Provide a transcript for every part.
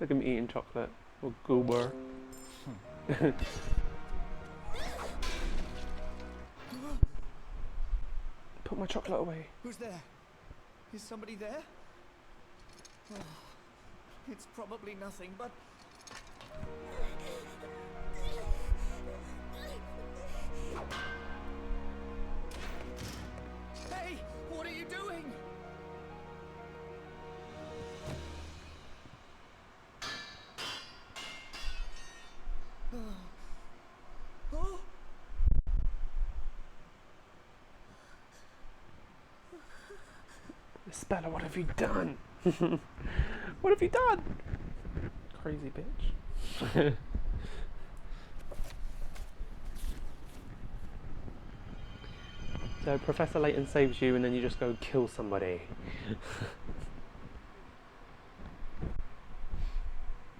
Look at me eating chocolate. Or goober. Put my chocolate away. Who's there? Is somebody there? Oh, it's probably nothing, but... Hey! What are you doing? Oh! Espella, what have you done? What have you done? Crazy bitch. So Professor Layton saves you and then you just go kill somebody.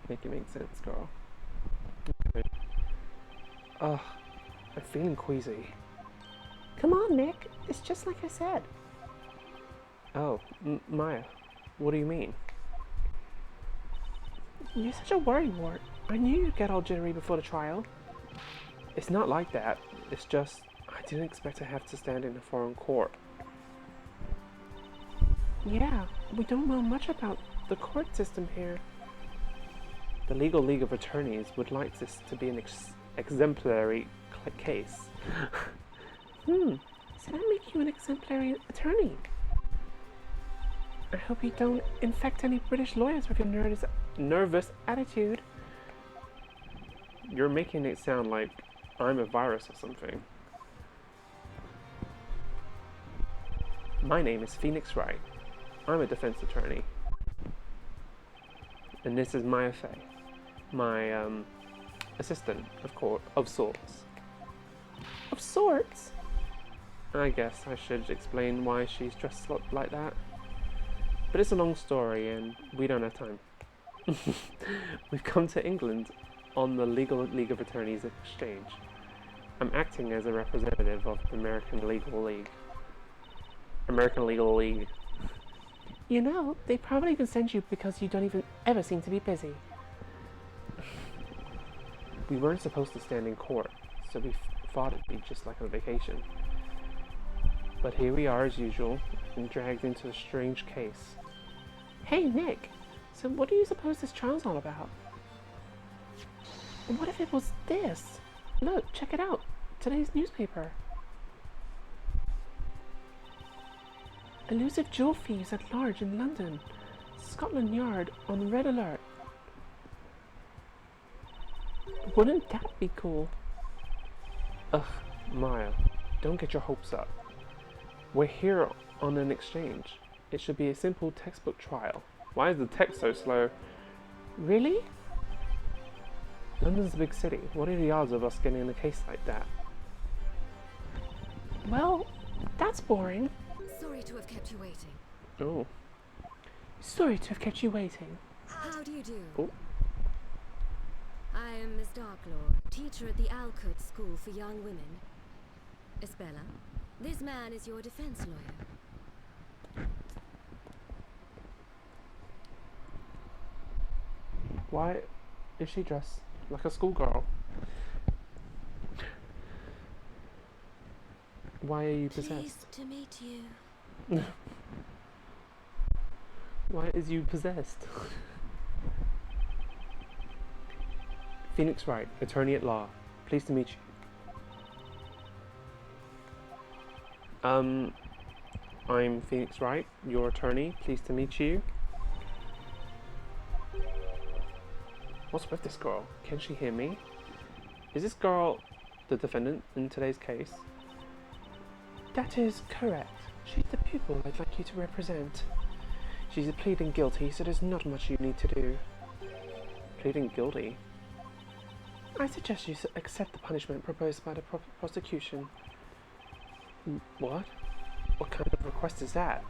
Make it make sense, girl. Okay. Ugh, I'm feeling queasy. Come on, Nick. It's just like I said. Oh, Maya, what do you mean? You're such a worrywart. I knew you'd get all jittery before the trial. It's not like that. It's just, I didn't expect to have to stand in a foreign court. Yeah, we don't know much about the court system here. The Legal League of Attorneys would like this to be an exemplary case. Does that make you an exemplary attorney? I hope you don't infect any British lawyers with your nervous attitude. You're making it sound like I'm a virus or something. My name is Phoenix Wright. I'm a defense attorney. And this is Maya Fay, my assistant of sorts. Of sorts? I guess I should explain why she's dressed like that. But it's a long story and we don't have time. We've come to England on the Legal League of Attorneys exchange. I'm acting as a representative of the American Legal League. American Legal League. You know, they probably even send you because you don't even ever seem to be busy. We weren't supposed to stand in court, so we thought it'd be just like a vacation. But here we are as usual, and dragged into a strange case. Hey Nick, so what do you suppose this trial's all about? What if it was this? Look, check it out. Today's newspaper. Elusive jewel thieves at large in London. Scotland Yard on red alert. Wouldn't that be cool? Ugh, Maya, don't get your hopes up. We're here on an exchange. It should be a simple textbook trial. Why is the text so slow? Really? London's a big city. What are the odds of us getting a case like that? Well, that's boring. Sorry to have kept you waiting. Oh. Sorry to have kept you waiting. How do you do? Oh. I am Miss Darklaw, teacher at the Alcott School for Young Women. Espella, this man is your defense lawyer. Why is she dressed like a schoolgirl? Why are you possessed? Pleased to meet you. Why is you possessed? Phoenix Wright, attorney at law. Pleased to meet you. I'm Phoenix Wright, your attorney. Pleased to meet you. What's with this girl? Can she hear me? Is this girl the defendant in today's case? That is correct. She's the pupil I'd like you to represent. She's pleading guilty, so there's not much you need to do. Pleading guilty? I suggest you accept the punishment proposed by the prosecution. What? What kind of request is that?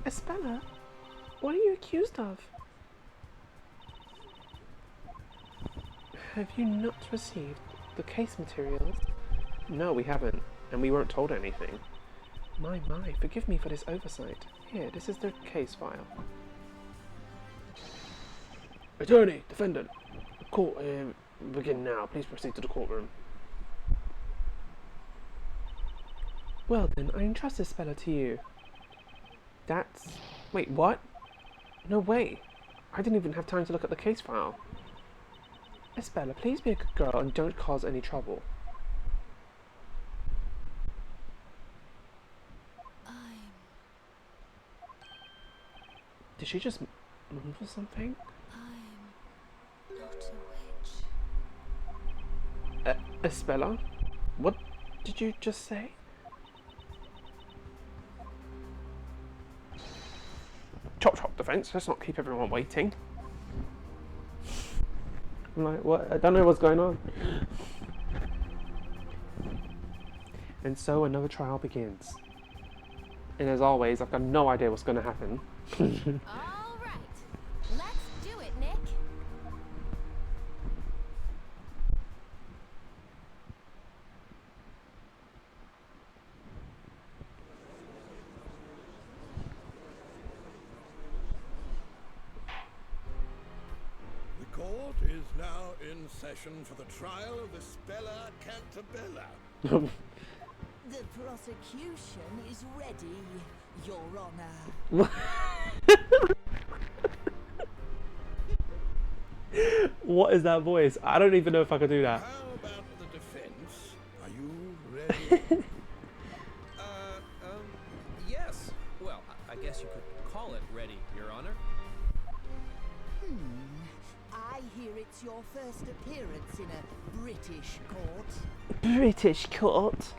Espella, what are you accused of? Have you not received the case materials? No, we haven't, and we weren't told anything. My, forgive me for this oversight. Here, this is the case file. Attorney, defendant. Court begin now. Please proceed to the courtroom. Well then, I entrust Espella to you. That's... Wait, what? No way. I didn't even have time to look at the case file. Espella, please be a good girl and don't cause any trouble. Did she just mumble something? I'm not a witch. Espella? What did you just say? Chop chop, defense. Let's not keep everyone waiting. I'm like, what? I don't know what's going on. And so another trial begins. And as always, I've got no idea what's going to happen. All right, let's do it, Nick. The court is now in session for the trial of Espella Cantabella. The prosecution is ready, Your Honor. What is that voice? I don't even know if I could do that. How about the defense? Are you ready? Yes. Well, I guess you could call it ready, Your Honor. I hear it's your first appearance in a British court. British court?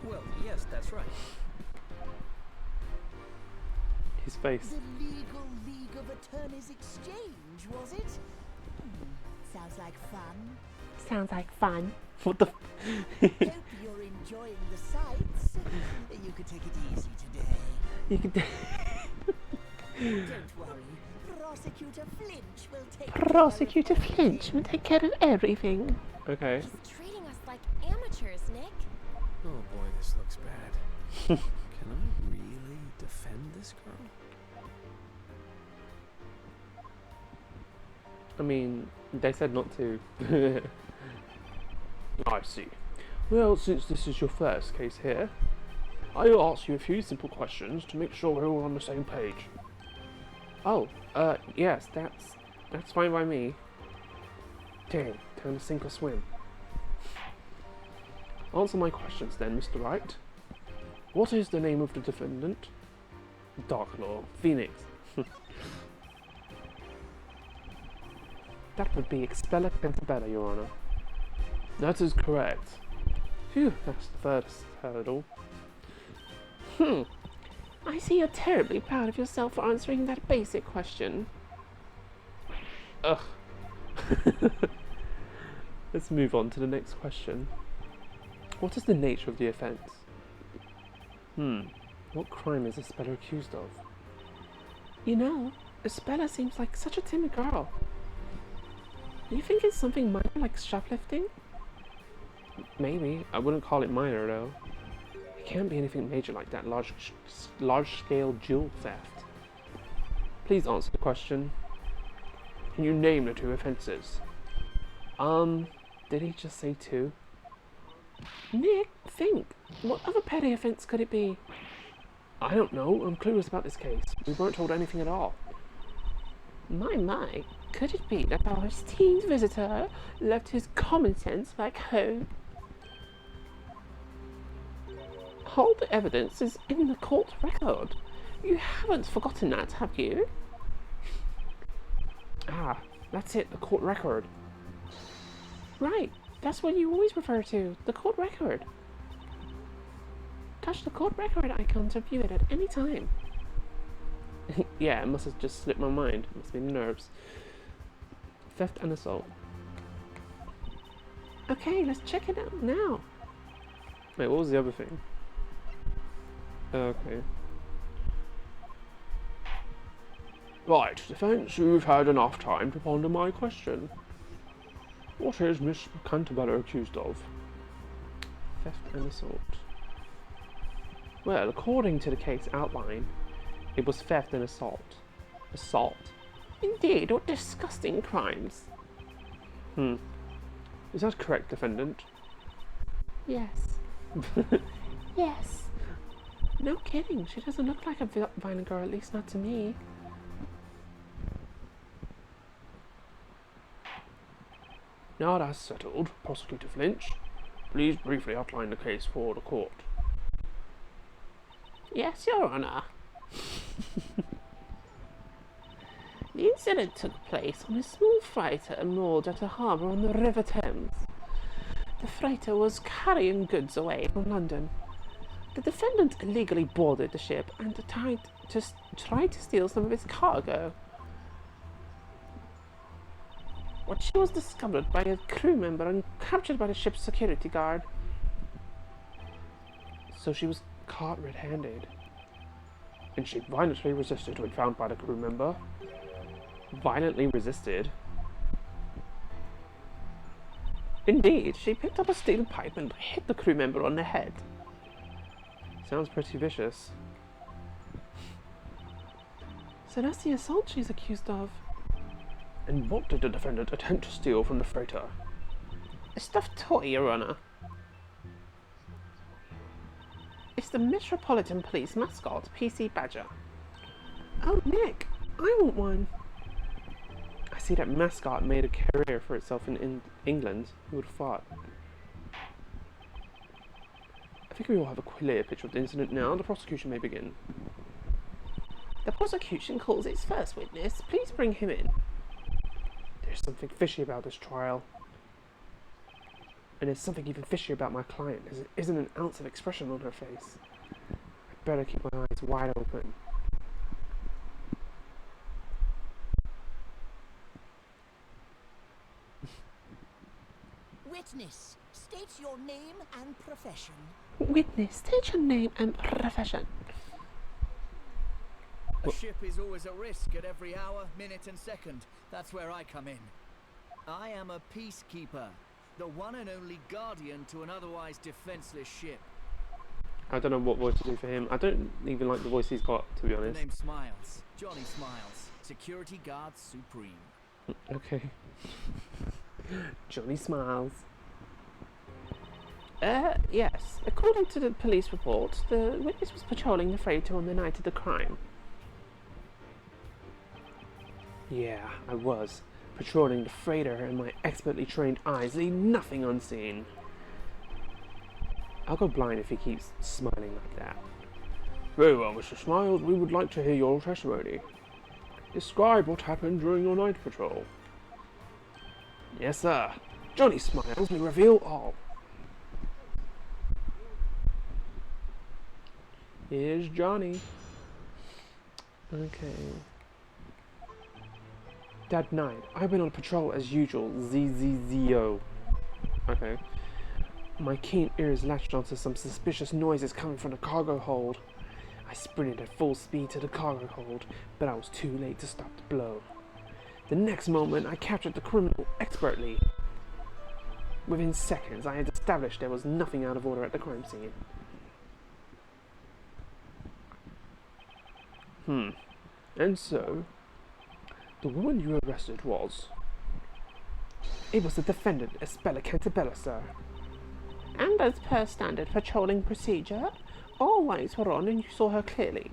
Well, yes, that's right. His face. The Legal League of Attorneys Exchange, was it? Sounds like fun. Sounds like fun. What the? Hope you're enjoying the sights. You could take it easy today. You could. Don't worry. Prosecutor Flinch will take Prosecutor care of Flinch will take care of everything. Okay. He's treating us like amateurs, Nick. Oh boy, this looks bad. Can I really defend this girl? I mean, they said not to. I see. Well, since this is your first case here, I'll ask you a few simple questions to make sure we're all on the same page. Oh, yes, that's fine by me. Dang, time to sink or swim. Answer my questions then, Mr. Wright. What is the name of the defendant? Darklaw, Phoenix. That would be Espella Cantabella, Your Honor. That is correct. Phew, that's the first hurdle. I see you're terribly proud of yourself for answering that basic question. Ugh. Let's move on to the next question. What is the nature of the offence? What crime is Espella accused of? You know, Espella seems like such a timid girl. Do you think it's something minor like shoplifting? Maybe. I wouldn't call it minor though. It can't be anything major like that large-scale jewel theft. Please answer the question. Can you name the two offences? Did he just say two? Nick, think. What other petty offence could it be? I don't know. I'm clueless about this case. We weren't told anything at all. My, could it be that our esteemed visitor left his common sense back home? All the evidence is in the court record. You haven't forgotten that, have you? Ah, that's it, the court record. Right, that's what you always refer to, the court record. Touch the court record icon to view it at any time. Yeah, it must have just slipped my mind. Must be nerves. Theft and assault. Okay, let's check it out now. Wait, what was the other thing? Okay. Right, defence, you've had enough time to ponder my question. What is Miss Cantabella accused of? Theft and assault. Well, according to the case outline, it was theft and assault. Assault. Indeed, what disgusting crimes. Is that correct, defendant? Yes. Yes. No kidding, she doesn't look like a violent girl, at least not to me. Now that's settled, Prosecutor Flinch, please briefly outline the case for the court. Yes, Your Honour. The incident took place on a small freighter moored at a harbour on the River Thames. The freighter was carrying goods away from London. The defendant illegally boarded the ship and tried to steal some of its cargo. But she was discovered by a crew member and captured by the ship's security guard. So she was caught red-handed. And she violently resisted when found by the crew member. Violently resisted? Indeed, she picked up a steel pipe and hit the crew member on the head. Sounds pretty vicious. So that's the assault she's accused of. And what did the defendant attempt to steal from the freighter? A stuffed toy, Your Honour. It's the Metropolitan Police mascot, PC Badger. Oh, Nick, I want one. I see that mascot made a career for itself in England. Who would have thought? I think we all have a clear picture of the incident now. The prosecution may begin. The prosecution calls its first witness. Please bring him in. There's something fishy about this trial. And there's something even fishy about my client. There isn't an ounce of expression on her face. I better keep my eyes wide open. Witness, state your name and profession. Witness, state your name and profession. A ship is always a risk at every hour, minute and second. That's where I come in. I am a peacekeeper, the one and only guardian to an otherwise defenseless ship. I don't know what voice to do for him. I don't even like the voice he's got, to be The honest. name Smiles, Johnny Smiles, security guard supreme. Okay. Johnny Smiles. Yes. According to the police report, the witness was patrolling the freighter on the night of the crime. Yeah, I was. Patrolling the freighter, and my expertly trained eyes leave nothing unseen. I'll go blind if he keeps smiling like that. Very well, Mr. Smiles, we would like to hear your testimony. Describe what happened during your night patrol. Yes, sir. Johnny Smiles may reveal all. Here's Johnny. Okay. That night, I've been on patrol as usual, ZZZO. Okay. My keen ears latched onto some suspicious noises coming from the cargo hold. I sprinted at full speed to the cargo hold, but I was too late to stop the blow. The next moment, I captured the criminal expertly. Within seconds, I had established there was nothing out of order at the crime scene. And so, the woman you arrested was... It was the defendant, Espella Cantabella, sir. And as per standard patrolling procedure, all lights were on and you saw her clearly.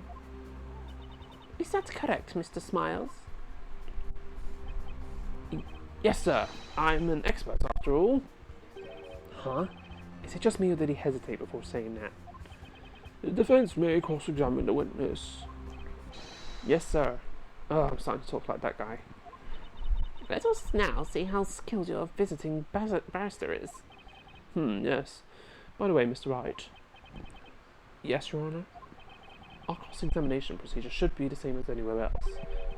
Is that correct, Mr. Smiles? Yes, sir. I'm an expert, after all. Huh? Is it just me, or did he hesitate before saying that? The defense may cross-examine the witness. Yes, sir. Oh, I'm starting to talk like that guy. Let us now see how skilled your visiting barrister is. Yes. By the way, Mr. Wright. Yes, Your Honour? Our cross-examination procedure should be the same as anywhere else.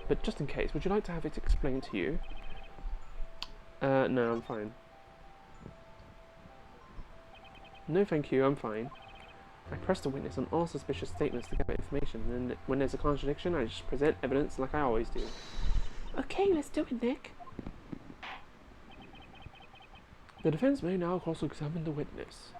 But just in case, would you like to have it explained to you? No, I'm fine. No, thank you, I'm fine. I press the witness on all suspicious statements to gather information, and when there's a contradiction, I just present evidence like I always do. Okay, let's do it, Nick. The defense may now cross-examine the witness.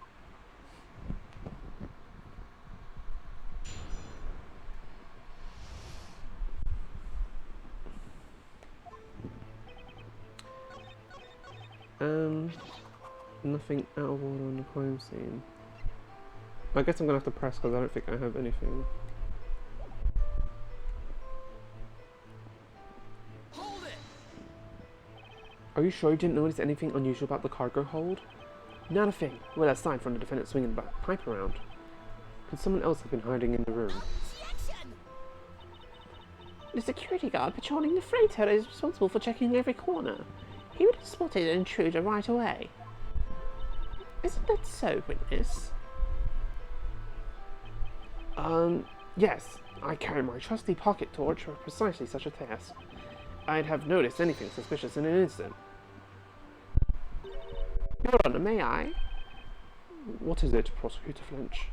Nothing out of order on the crime scene. I guess I'm gonna have to press because I don't think I have anything. Hold it! Are you sure you didn't notice anything unusual about the cargo hold? Not a thing. Well, aside from the defendant swinging the pipe around. Could someone else have been hiding in the room? The security guard patrolling the freighter is responsible for checking every corner. He would have spotted an intruder right away. Isn't that so, witness? Yes. I carry my trusty pocket torch for precisely such a task. I'd have noticed anything suspicious in an instant. Your Honor, may I? What is it, Prosecutor Flinch?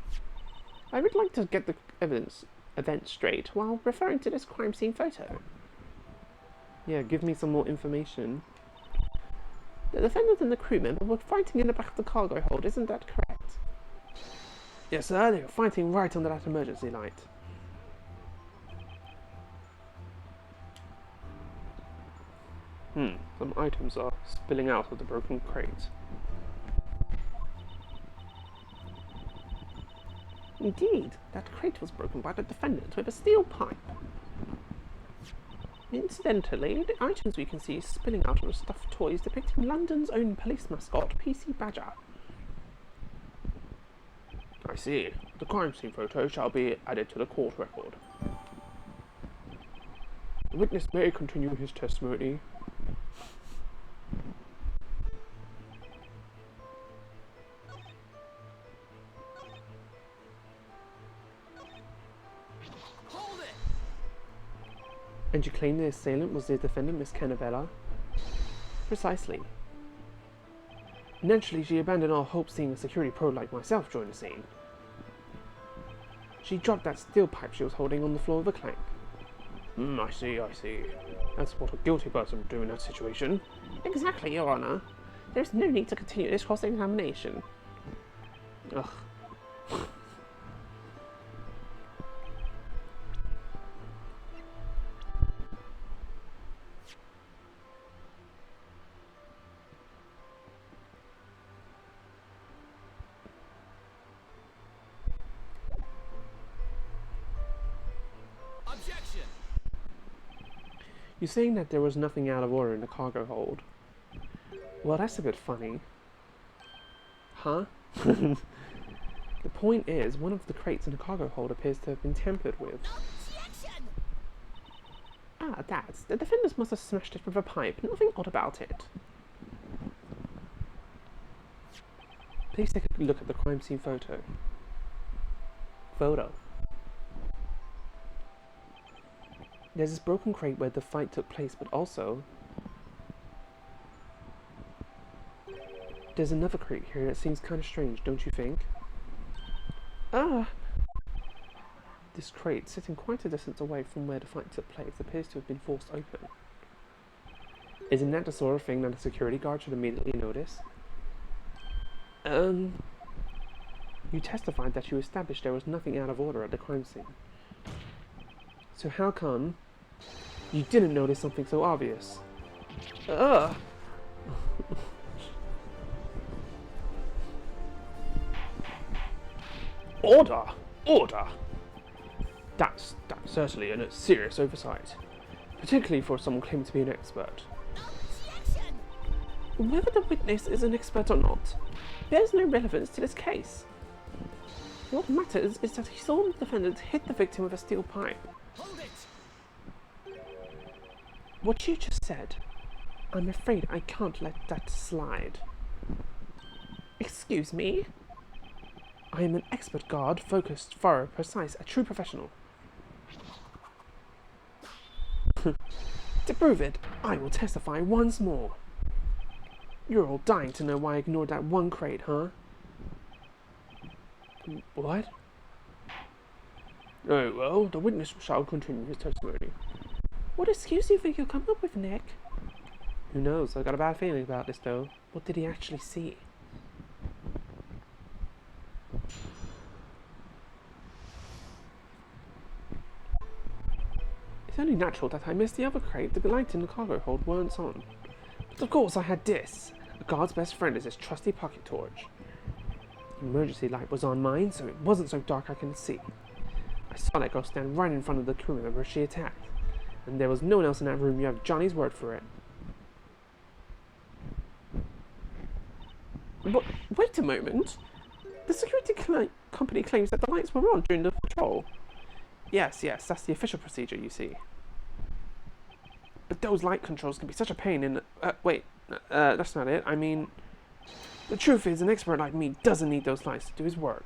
I would like to get the event straight while referring to this crime scene photo. Yeah, give me some more information. The defendant and the crew member were fighting in the back of the cargo hold, isn't that correct? Yes, sir, they were fighting right under that emergency light. Some items are spilling out of the broken crate. Indeed, that crate was broken by the defendant with a steel pipe. Incidentally, the items we can see spilling out are stuffed toys depicting London's own police mascot, PC Badger. I see. The crime scene photo shall be added to the court record. The witness may continue his testimony. Hold it! And you claim the assailant was the defendant, Miss Cantabella? Precisely. Naturally, she abandoned all hope seeing a security pro like myself join the scene. She dropped that steel pipe she was holding on the floor with a clank. I see. That's what a guilty person would do in that situation. Exactly, Your Honor. There's no need to continue this cross-examination. Ugh. Objection! You're saying that there was nothing out of order in the cargo hold? Well, that's a bit funny. Huh? The point is, one of the crates in the cargo hold appears to have been tampered with. Objection! Ah, that's... The defendants must have smashed it with a pipe. Nothing odd about it. Please take a look at the crime scene photo. There's this broken crate where the fight took place, but also there's another crate here that seems kind of strange, don't you think? This crate, sitting quite a distance away from where the fight took place, appears to have been forced open. Isn't that the sort of thing that a security guard should immediately notice? You testified that you established there was nothing out of order at the crime scene. So how come you didn't notice something so obvious? Order! Order! That's certainly a serious oversight, particularly for someone claiming to be an expert. Objection! Whether the witness is an expert or not, bears no relevance to this case. What matters is that he saw the defendant hit the victim with a steel pipe. Hold it! What you just said, I'm afraid I can't let that slide. Excuse me? I am an expert guard, focused, thorough, precise, a true professional. To prove it, I will testify once more. You're all dying to know why I ignored that one crate, huh? What? Oh, well, the witness shall continue his testimony. What excuse do you think you'll come up with, Nick? Who knows? I got a bad feeling about this, though. What did he actually see? It's only natural that I missed the other crate. The lights in the cargo hold weren't on. But of course I had this. A God's best friend is his trusty pocket torch. The emergency light was on mine, so it wasn't so dark I couldn't see. I saw that girl stand right in front of the crew member she attacked, and there was no one else in that room. You have Johnny's word for it. But wait a moment. The security company claims that the lights were on during the patrol. Yes, that's the official procedure, you see. But those light controls can be such a pain in that's not it. I mean, the truth is, an expert like me doesn't need those lights to do his work.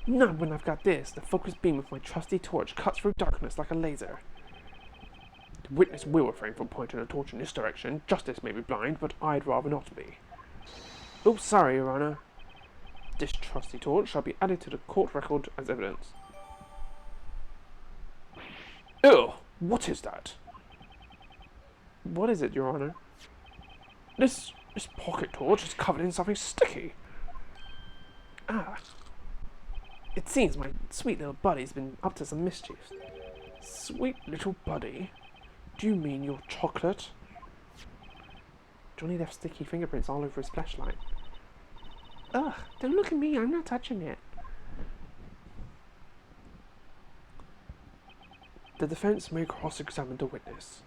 Not when I've got this. The focused beam of my trusty torch cuts through darkness like a laser. The witness will refrain from pointing a torch in this direction. Justice may be blind, but I'd rather not be. Oh, sorry, Your Honor. This trusty torch shall be added to the court record as evidence. Ew! What is that? What is it, Your Honor? This pocket torch is covered in something sticky. Ah. It seems my sweet little buddy's been up to some mischief. Sweet little buddy? Do you mean your chocolate? Johnny left sticky fingerprints all over his flashlight. Ugh, don't look at me, I'm not touching it. The defense may cross-examine the witness.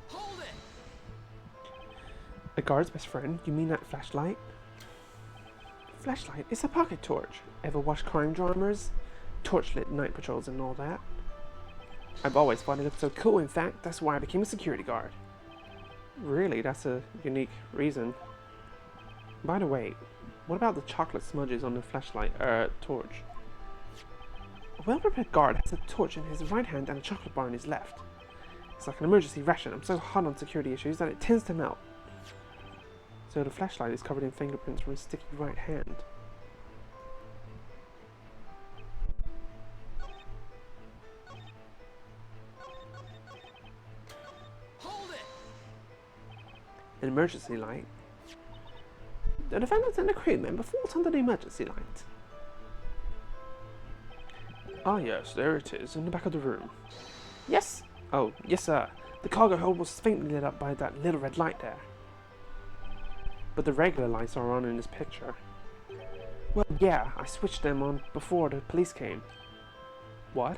Hold it! A guard's best friend? You mean that flashlight? Flashlight? It's a pocket torch. Ever watch crime dramas? Torchlit night patrols and all that. I've always thought it looked so cool. In fact, that's why I became a security guard. Really? That's a unique reason. By the way, what about the chocolate smudges on the flashlight, torch? A well-prepared guard has a torch in his right hand and a chocolate bar in his left. It's like an emergency ration. I'm so hot on security issues that it tends to melt. So the flashlight is covered in fingerprints from his sticky right hand. Hold it! An emergency light. The defendant and the crew member falls under the emergency light. Ah yes, there it is, in the back of the room. Yes? Oh, yes sir. The cargo hold was faintly lit up by that little red light there. But the regular lights are on in this picture. Well, yeah, I switched them on before the police came. What?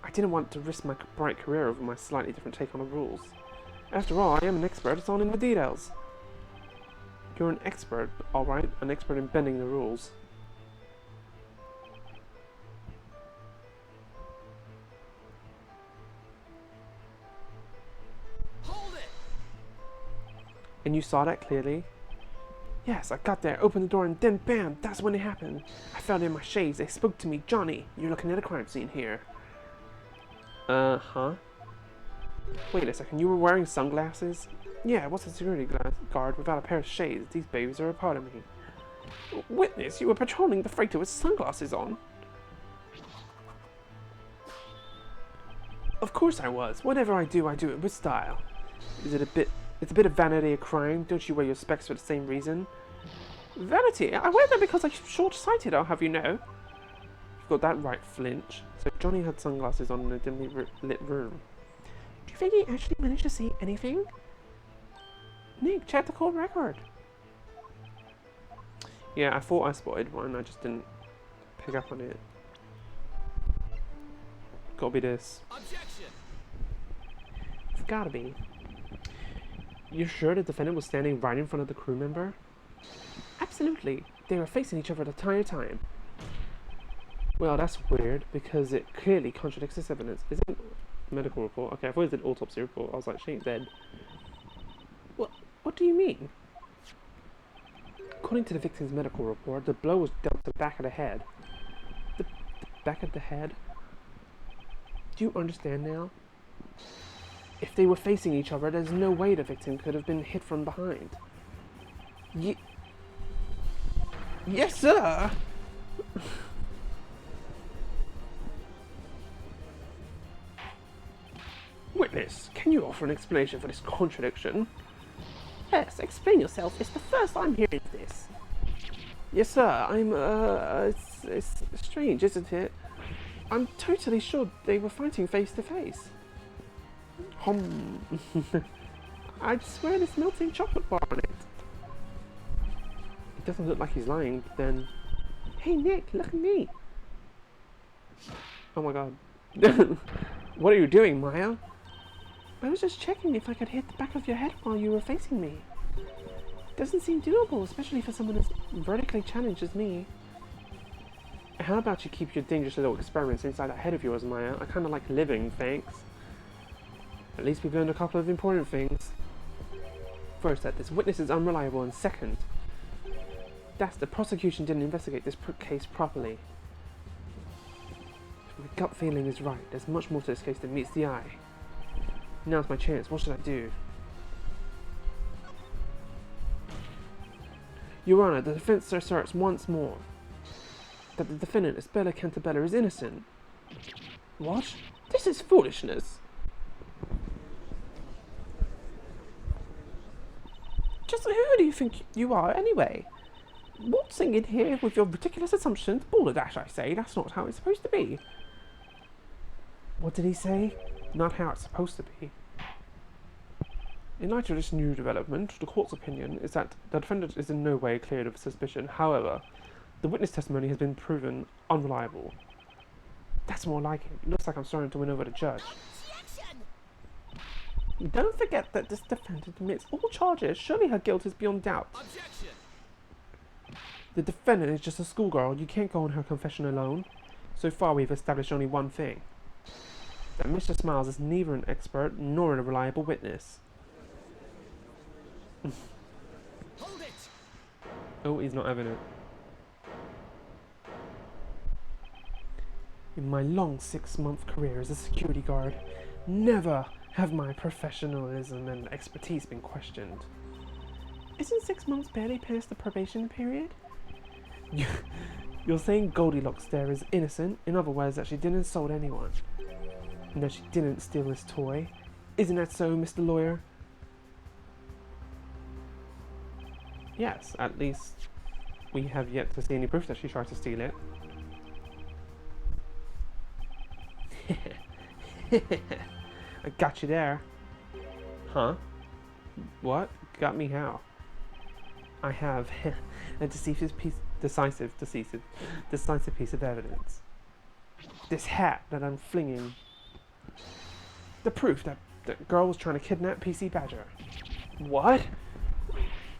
I didn't want to risk my bright career over my slightly different take on the rules. After all, I am an expert, it's all in the details. You're an expert, alright, an expert in bending the rules. Hold it! And you saw that clearly? Yes, I got there, opened the door, and then bam, that's when it happened. I fell in my shades, they spoke to me. Johnny, you're looking at a crime scene here. Huh? Wait a second, you were wearing sunglasses? Yeah, what's a security guard without a pair of shades? These babies are a part of me. Witness, you were patrolling the freighter with sunglasses on. Of course I was. Whatever I do it with style. It's a bit of vanity a crime. Don't you wear your specs for the same reason? Vanity? I wear them because I'm short-sighted, I'll have you know. You've got that right, Flinch. So Johnny had sunglasses on in a dimly lit room. Do you think he actually managed to see anything? Nick, check the court record. Yeah, I thought I spotted one, I just didn't pick up on it. Gotta be this. Objection! It's gotta be. You're sure the defendant was standing right in front of the crew member? Absolutely. They were facing each other the entire time. Well, that's weird, because it clearly contradicts this evidence. Isn't medical report? Okay, I thought it was an autopsy report. I was like, she ain't dead. What do you mean? According to the victim's medical report, the blow was dealt to the back of the head. The back of the head? Do you understand now? If they were facing each other, there's no way the victim could have been hit from behind. Yes, sir! Witness, can you offer an explanation for this contradiction? Yes, explain yourself. It's the first I'm hearing of this. Yes, sir. It's strange, isn't it? I'm totally sure they were fighting face to face. I'd swear there's melting chocolate bar on it. It doesn't look like he's lying, but then... Hey, Nick, look at me. Oh my god. What are you doing, Maya? I was just checking if I could hit the back of your head while you were facing me. Doesn't seem doable, especially for someone as vertically challenged as me. How about you keep your dangerous little experiments inside that head of yours, Maya? I kinda like living, thanks. At least we've learned a couple of important things. First, that this witness is unreliable, and second, that the prosecution didn't investigate this case properly. If my gut feeling is right, there's much more to this case than meets the eye. Now's my chance. What should I do? Your Honor, the defense asserts once more that the defendant, Espella Cantabella, is innocent. What? This is foolishness. Just who do you think you are, anyway? Waltzing in here with your ridiculous assumptions? Balderdash, I say. That's not how it's supposed to be. What did he say? Not how it's supposed to be. In light of this new development, the court's opinion is that the defendant is in no way cleared of suspicion. However, the witness testimony has been proven unreliable. That's more like it. Looks like I'm starting to win over the judge. Don't forget that this defendant admits all charges. Surely her guilt is beyond doubt. Objection! The defendant is just a schoolgirl. You can't go on her confession alone. So far, we've established only one thing. That Mr. Smiles is neither an expert nor a reliable witness. Hold it! Oh, he's not having it. In my long 6-month career as a security guard, never have my professionalism and expertise been questioned. Isn't 6 months barely past the probation period? You're saying Goldilocks there is innocent? In other words, that she didn't assault anyone? And that she didn't steal this toy? Isn't that so, Mr. Lawyer? Yes, at least we have yet to see any proof that she tried to steal it. I got you there. Huh? What? Got me how? I have a decisive piece of evidence. This hat that I'm flinging. The proof that the girl was trying to kidnap PC Badger. What?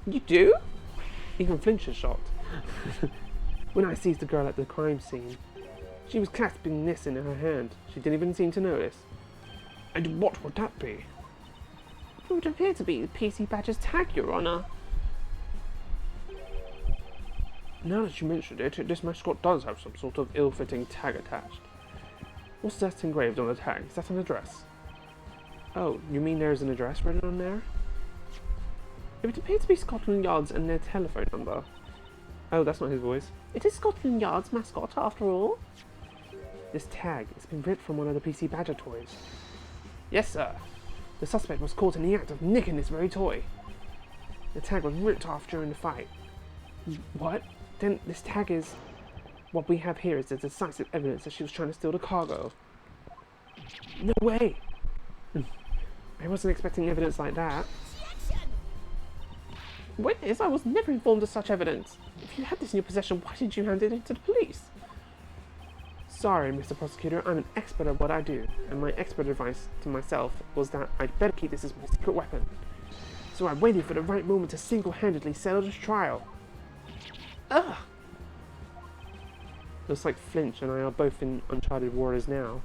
You do? Even Flinch is shocked. When I seized the girl at the crime scene, she was clasping this in her hand. She didn't even seem to notice. And what would that be? It would appear to be the PC Badger's tag, Your Honor. Now that you mentioned it, this mascot does have some sort of ill-fitting tag attached. What's that engraved on the tag? Is that an address? Oh, you mean there's an address written on there? It would appear to be Scotland Yard's and their telephone number. Oh, that's not his voice. It is Scotland Yard's mascot, after all. This tag has been ripped from one of the PC Badger toys. Yes, sir. The suspect was caught in the act of nicking this very toy. The tag was ripped off during the fight. What? Then this tag is... What we have here is the decisive evidence that she was trying to steal the cargo. No way! I wasn't expecting evidence like that. Witness, I was never informed of such evidence. If you had this in your possession, why didn't you hand it in to the police? Sorry, Mr. Prosecutor, I'm an expert at what I do, and my expert advice to myself was that I'd better keep this as my secret weapon. So I waited for the right moment to single-handedly settle this trial. Ugh! Looks like Flinch and I are both in uncharted waters now.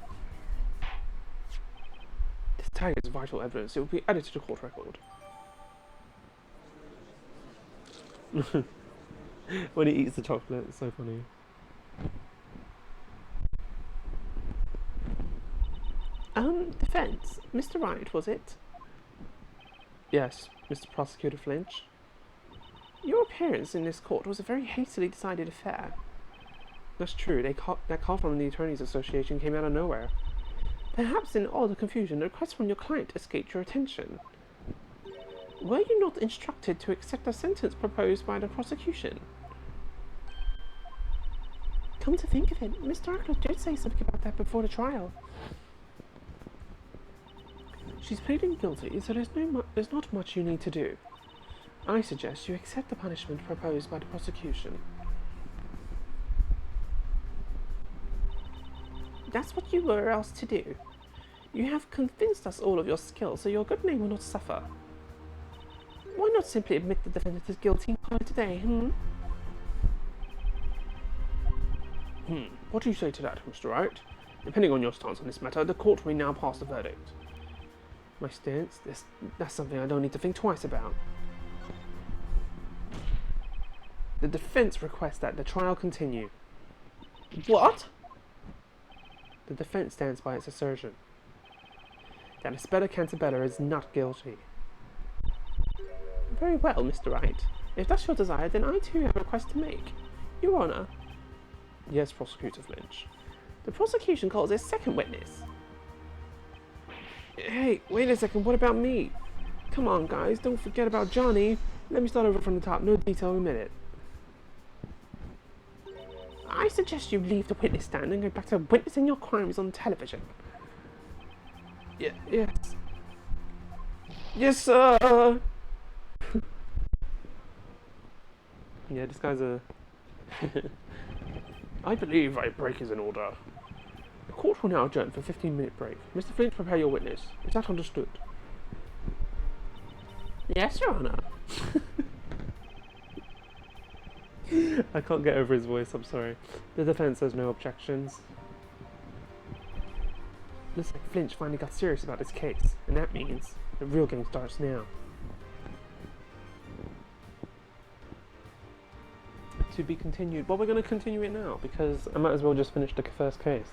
This tag is vital evidence. It will be added to the court record. When he eats the chocolate, it's so funny. Defense. Mr. Wright, was it? Yes, Mr. Prosecutor Flinch. Your appearance in this court was a very hastily decided affair. That's true. That call from the Attorneys Association came out of nowhere. Perhaps in all the confusion, the request from your client escaped your attention. Were you not instructed to accept the sentence proposed by the prosecution? Come to think of it, Miss Darkler did say something about that before the trial. She's pleading guilty, so there's not much you need to do. I suggest you accept the punishment proposed by the prosecution. That's what you were asked to do. You have convinced us all of your skill, so your good name will not suffer. Why not simply admit the defendant is guilty and call it a day, What do you say to that, Mr. Wright? Depending on your stance on this matter, the court may now pass the verdict. My stance? That's something I don't need to think twice about. The defense requests that the trial continue. What? The defense stands by its assertion that Espella Cantabella is not guilty. Very well, Mr. Wright. If that's your desire, then I too have a request to make. Your Honour. Yes, Prosecutor Flinch. The prosecution calls a second witness. Hey, wait a second, what about me? Come on, guys, don't forget about Johnny. Let me start over from the top, no detail omitted. I suggest you leave the witness stand and go back to witnessing your crimes on television. Yes. Yes, sir! Yeah, this guy's a... I believe a break is in order. The court will now adjourn for a 15-minute break. Mr. Flint, prepare your witness. Is that understood? Yes, Your Honour. I can't get over his voice, I'm sorry. The defense has no objections. Looks like Flinch finally got serious about his case, and that means the real game starts now. To be continued. Well, we're going to continue it now, because I might as well just finish the first case.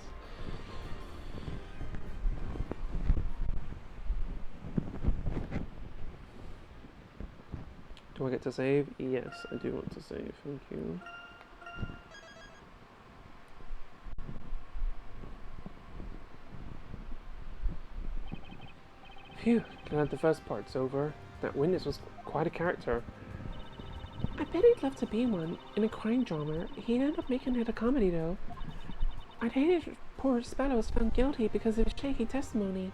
Do I get to save? Yes, I do want to save. Thank you. Phew, glad the first part's over. That witness was quite a character. I bet he'd love to be one in a crime drama. He'd end up making it a comedy, though. I'd hate it if poor Espella was found guilty because of his shaky testimony.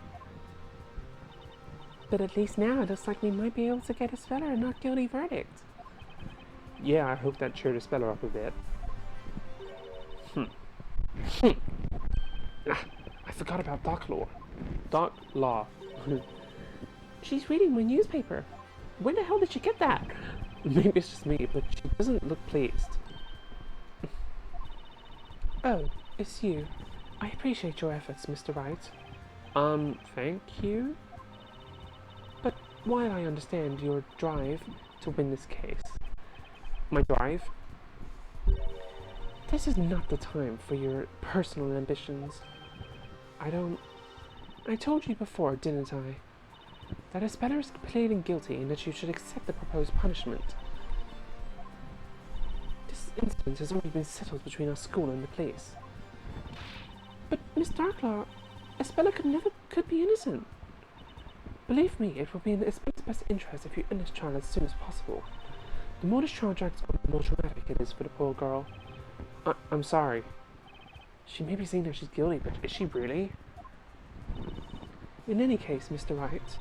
But at least now it looks like we might be able to get Espella a not guilty verdict. Yeah, I hope that cheered Espella up a bit. I forgot about Doc Law. Doc Law. She's reading my newspaper. When the hell did she get that? Maybe it's just me, but she doesn't look pleased. Oh, it's you. I appreciate your efforts, Mr. Wright. Thank you? But while I understand your drive to win this case... My drive? This is not the time for your personal ambitions. I told you before, didn't I? That Espella is pleading guilty and that you should accept the proposed punishment. This incident has already been settled between our school and the police. But, Miss Darklaw, Espella could be innocent. Believe me, it will be in Espella's best interest if you end this trial as soon as possible. The more this trial drags on, the more traumatic it is for the poor girl. I'm sorry. She may be saying that she's guilty, but is she really? In any case, Mr. Wright,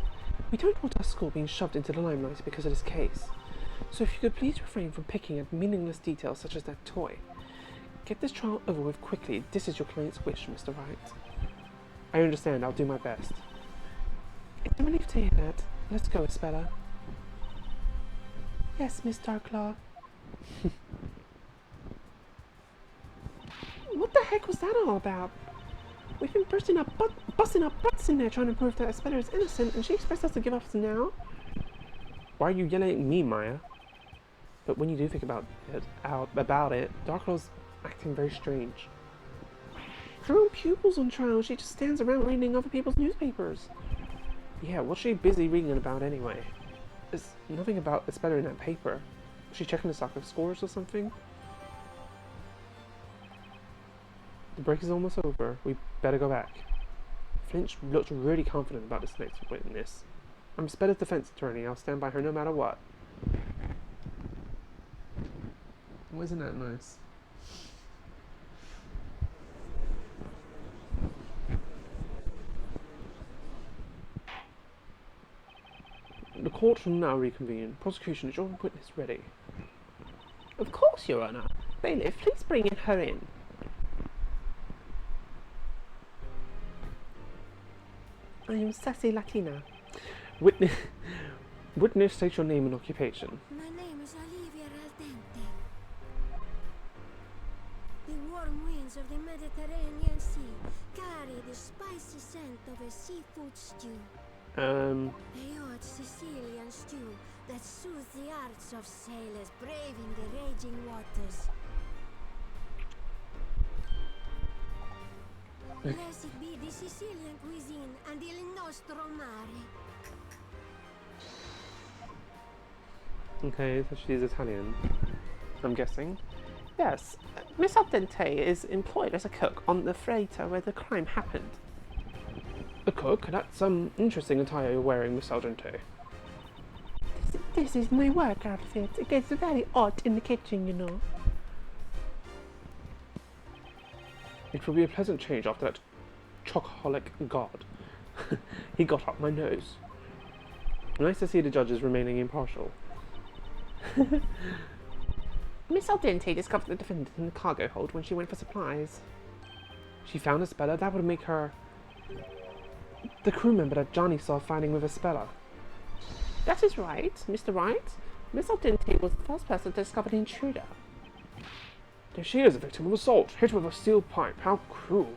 we don't want our school being shoved into the limelight because of this case. So if you could please refrain from picking at meaningless details such as that toy. Get this trial over with quickly. This is your client's wish, Mr. Wright. I understand. I'll do my best. It's a relief to hear that. Let's go, Espella. Yes, Miss Darklaw. What the heck was that all about? We've been busting our butts in there trying to prove that Espella is innocent, and she expects us to give up now? Why are you yelling at me, Maya? But when you do think about it, Darklaw's acting very strange. Her own pupil's on trial, she just stands around reading other people's newspapers. Yeah, what's she busy reading about anyway? There's nothing about Espella in that paper. Was she checking the soccer scores or something? The break is almost over. We better go back. Finch looked really confident about this next witness. I'm Espella's defense attorney. I'll stand by her no matter what. Wasn't that nice? The court will now reconvene. Prosecution, is your witness ready? Of course, Your Honour. Bailiff, please bring her in. I am Sassy Latina. Witness, state your name and occupation. My name is Olivia Raldente. The warm winds of the Mediterranean Sea carry the spicy scent of a seafood stew. A hot Sicilian stew that soothes the hearts of sailors braving the raging waters. Blessed be the Sicilian cuisine and il nostro mare. Okay, so she's Italian, I'm guessing. Yes, Miss Ardente is employed as a cook on the freighter where the crime happened. A cook? That's some interesting attire you're wearing, Miss Ardente. This is my work outfit. It gets very hot in the kitchen, you know. It will be a pleasant change after that chocoholic god. He got up my nose. Nice to see the judges remaining impartial. Miss Ardente discovered the defendant in the cargo hold when she went for supplies. She found Espella. That would make her the crew member that Johnny saw fighting with Espella. That is right, Mr. Wright. Miss Ardente was the first person to discover the intruder. There she is, a victim of assault, hit with a steel pipe. How cruel.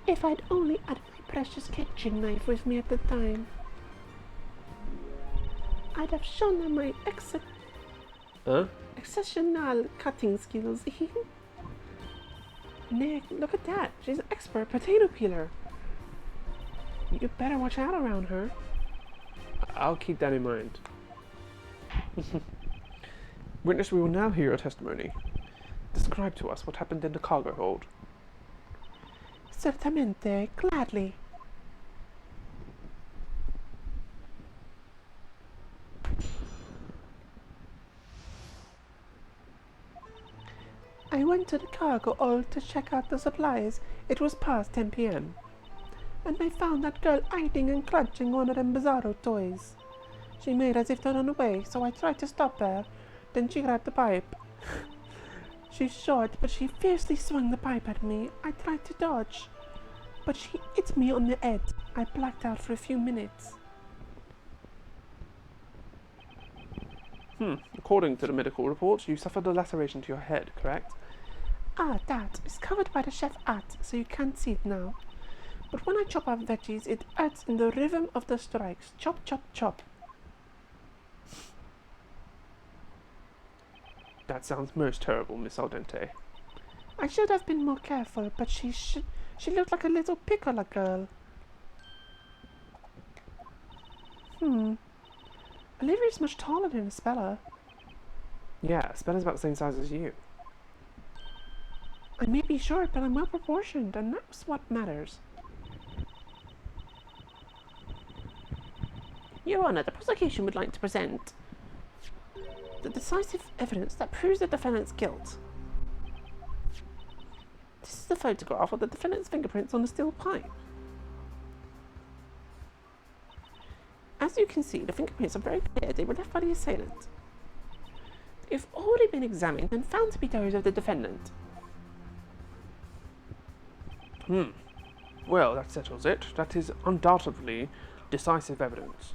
If I'd only had my precious kitchen knife with me at the time, I'd have shown her my exceptional cutting skills. Nick, look at that. She's an expert potato peeler. You better watch out around her. I'll keep that in mind. Witness, we will now hear your testimony. Describe to us what happened in the cargo hold. Certamente, gladly. I went to the cargo hold to check out the supplies. It was past 10 p.m. And I found that girl hiding and clutching one of them bizarro toys. She made as if to run away, so I tried to stop her. Then she grabbed the pipe. She's short, but she fiercely swung the pipe at me. I tried to dodge, but she hit me on the head. I blacked out for a few minutes. According to the medical report, you suffered a laceration to your head, correct? Ah, that is covered by the chef hat, so you can't see it now. But when I chop up veggies, it hurts in the rhythm of the strikes. Chop, chop, chop. That sounds most terrible, Miss Ardente. I should have been more careful, but she looked like a little piccola girl. Olivia's much taller than Espella. Yeah, Espella's about the same size as you. I may be short, but I'm well proportioned, and that's what matters. Your Honour, the prosecution would like to present the decisive evidence that proves the defendant's guilt. This is the photograph of the defendant's fingerprints on the steel pipe. As you can see, the fingerprints are very clear. They were left by the assailant. They've already been examined and found to be those of the defendant. Well, that settles it. That is undoubtedly decisive evidence.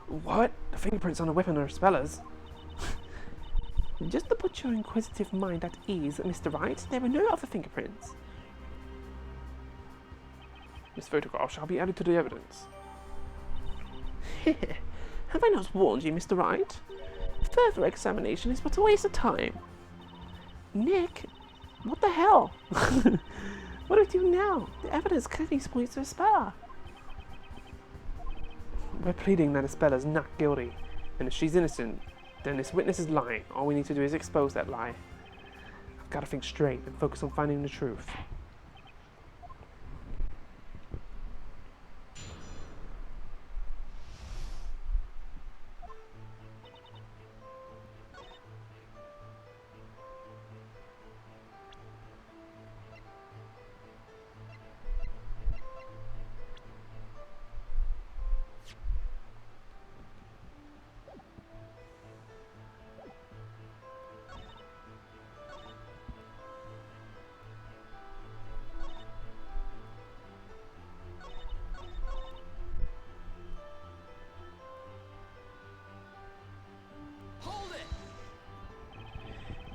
What? The fingerprints on the weapon are Espella's? Just to put your inquisitive mind at ease, Mr. Wright, there were no other fingerprints. This photograph shall be added to the evidence. Have I not warned you, Mr. Wright? Further examination is but a waste of time. Nick, what the hell? What do we do now? The evidence clearly points to Espella. We're pleading that Espella's not guilty, and if she's innocent, then this witness is lying. All we need to do is expose that lie. I've got to think straight and focus on finding the truth.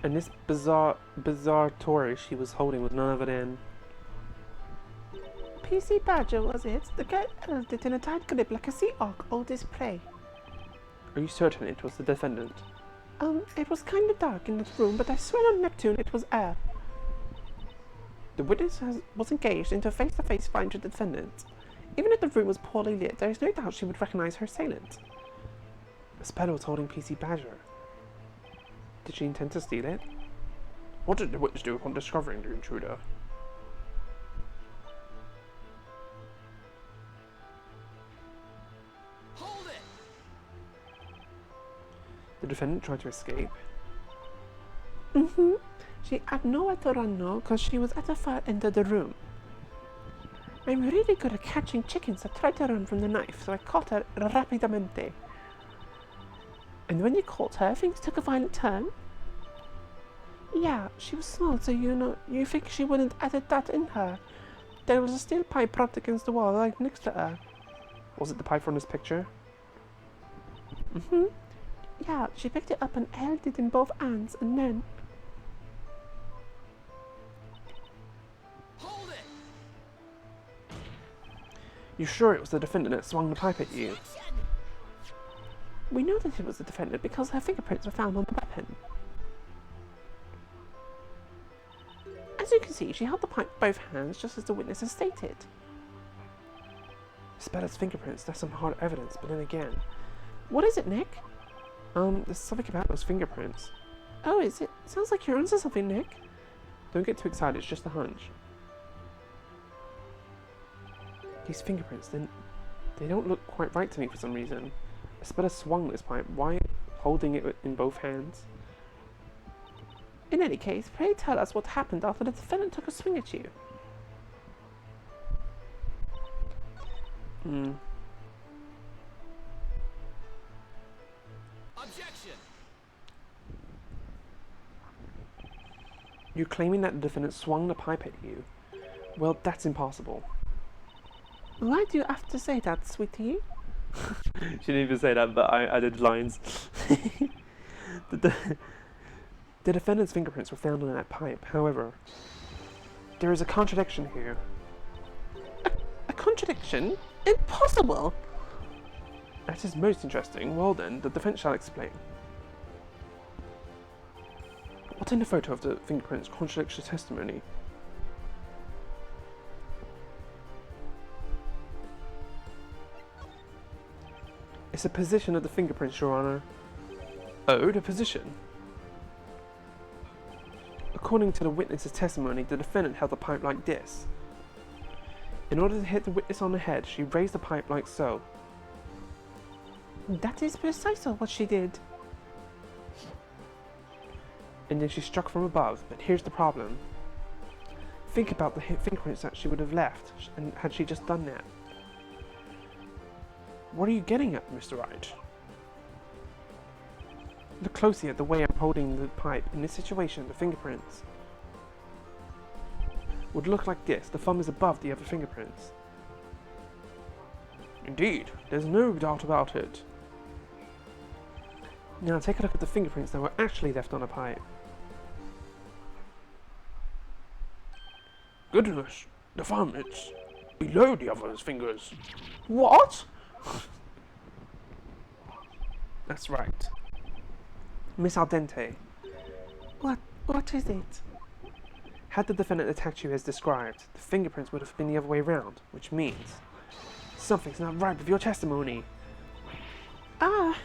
And this bizarre toy she was holding was none other than... PC Badger, was it? The girl held it in a tight grip like a sea hawk holds his prey. Are you certain it was the defendant? It was kind of dark in this room, but I swear on Neptune it was air. The witness was engaged into a face-to-face fight with the defendant. Even if the room was poorly lit, there is no doubt she would recognize her assailant. Espella was holding PC Badger. Did she intend to steal it? What did the witness do upon discovering the intruder? Hold it! The defendant tried to escape. She had nowhere to run now because she was at the far end of the room. I'm really good at catching chickens that try to run from the knife, so I caught her rapidamente. And when you caught her, things took a violent turn? Yeah, she was small, so you think she wouldn't added that in her. There was a steel pipe propped against the wall right next to her. Was it the pipe from this picture? Yeah, she picked it up and held it in both hands, and then... Hold it! You sure it was the defendant that swung the pipe at you? We know that it was the defendant because her fingerprints were found on the weapon. As you can see, she held the pipe with both hands, just as the witness has stated. Spella's fingerprints, that's some hard evidence, but then again... What is it, Nick? There's something about those fingerprints. Oh, is it? Sounds like you're onto something, Nick. Don't get too excited, it's just a hunch. These fingerprints, they don't look quite right to me for some reason. Espella swung this pipe, why holding it in both hands? In any case, pray tell us what happened after the defendant took a swing at you. Objection! You're claiming that the defendant swung the pipe at you? Well, that's impossible. Why do you have to say that, sweetie? She didn't even say that, but I did lines. The defendant's fingerprints were found on that pipe. However, there is a contradiction here. A contradiction? Impossible! That is most interesting. Well then, the defense shall explain. What in the photo of the fingerprints contradicts the testimony? It's the position of the fingerprints, Your Honor. Oh, the position. According to the witness's testimony, the defendant held the pipe like this. In order to hit the witness on the head, she raised the pipe like so. That is precisely what she did. And then she struck from above, but here's the problem. Think about the fingerprints that she would have left, and had she just done that. What are you getting at, Mr. Wright? Look closely at the way I'm holding the pipe. In this situation, the fingerprints would look like this. The thumb is above the other fingerprints. Indeed, there's no doubt about it. Now take a look at the fingerprints that were actually left on the pipe. Goodness, the thumb, it's below the other's fingers. What? That's right. Miss Al Dente. What is it? Had the defendant attacked you as described, the fingerprints would have been the other way around, which means something's not right with your testimony. Ah!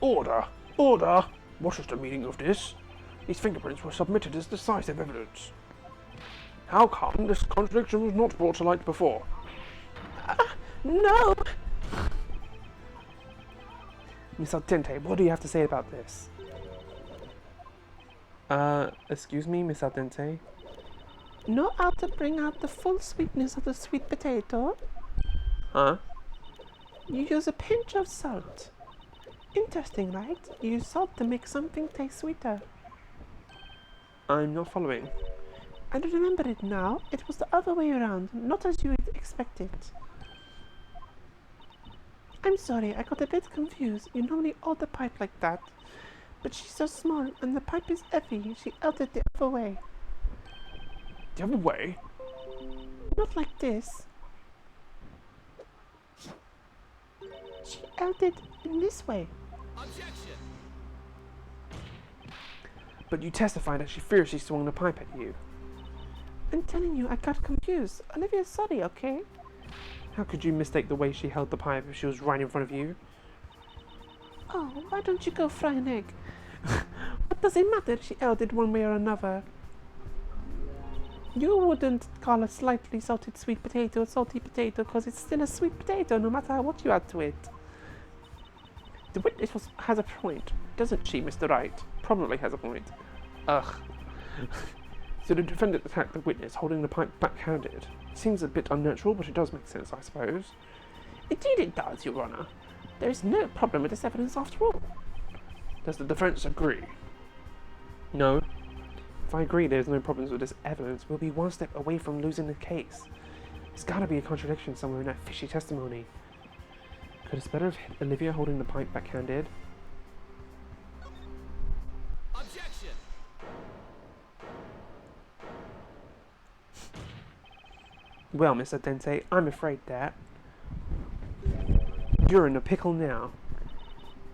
Order! Order! What is the meaning of this? These fingerprints were submitted as decisive evidence. How come this contradiction was not brought to light before? No! Miss Al Dente, what do you have to say about this? Excuse me, Miss Al Dente? Know how to bring out the full sweetness of the sweet potato? Huh? You use a pinch of salt. Interesting, right? You use salt to make something taste sweeter. I'm not following. I remember it now. It was the other way around, not as you would expect it. I'm sorry, I got a bit confused. You normally hold the pipe like that. But she's so small, and the pipe is heavy. She held it the other way. The other way? Not like this. She held it in this way. Objection! But you testify that she fiercely swung the pipe at you. I'm telling you, I got confused. Olivia's sorry, okay? How could you mistake the way she held the pipe if she was right in front of you? Oh, why don't you go fry an egg? What does it matter if she held it one way or another? You wouldn't call a slightly salted sweet potato a salty potato because it's still a sweet potato no matter what you add to it. The witness has a point, doesn't she, Mr. Wright? Probably has a point. Ugh. So the defendant attacked the witness holding the pipe backhanded. Seems a bit unnatural, but it does make sense, I suppose. Indeed it does, Your Honour. There is no problem with this evidence after all. Does the defence agree? No. If I agree there's no problems with this evidence, we'll be one step away from losing the case. There's gotta be a contradiction somewhere in that fishy testimony. Could Espella have hit Olivia holding the pipe backhanded? Objection! Well, Mr. Dente, I'm afraid that you're in a pickle now.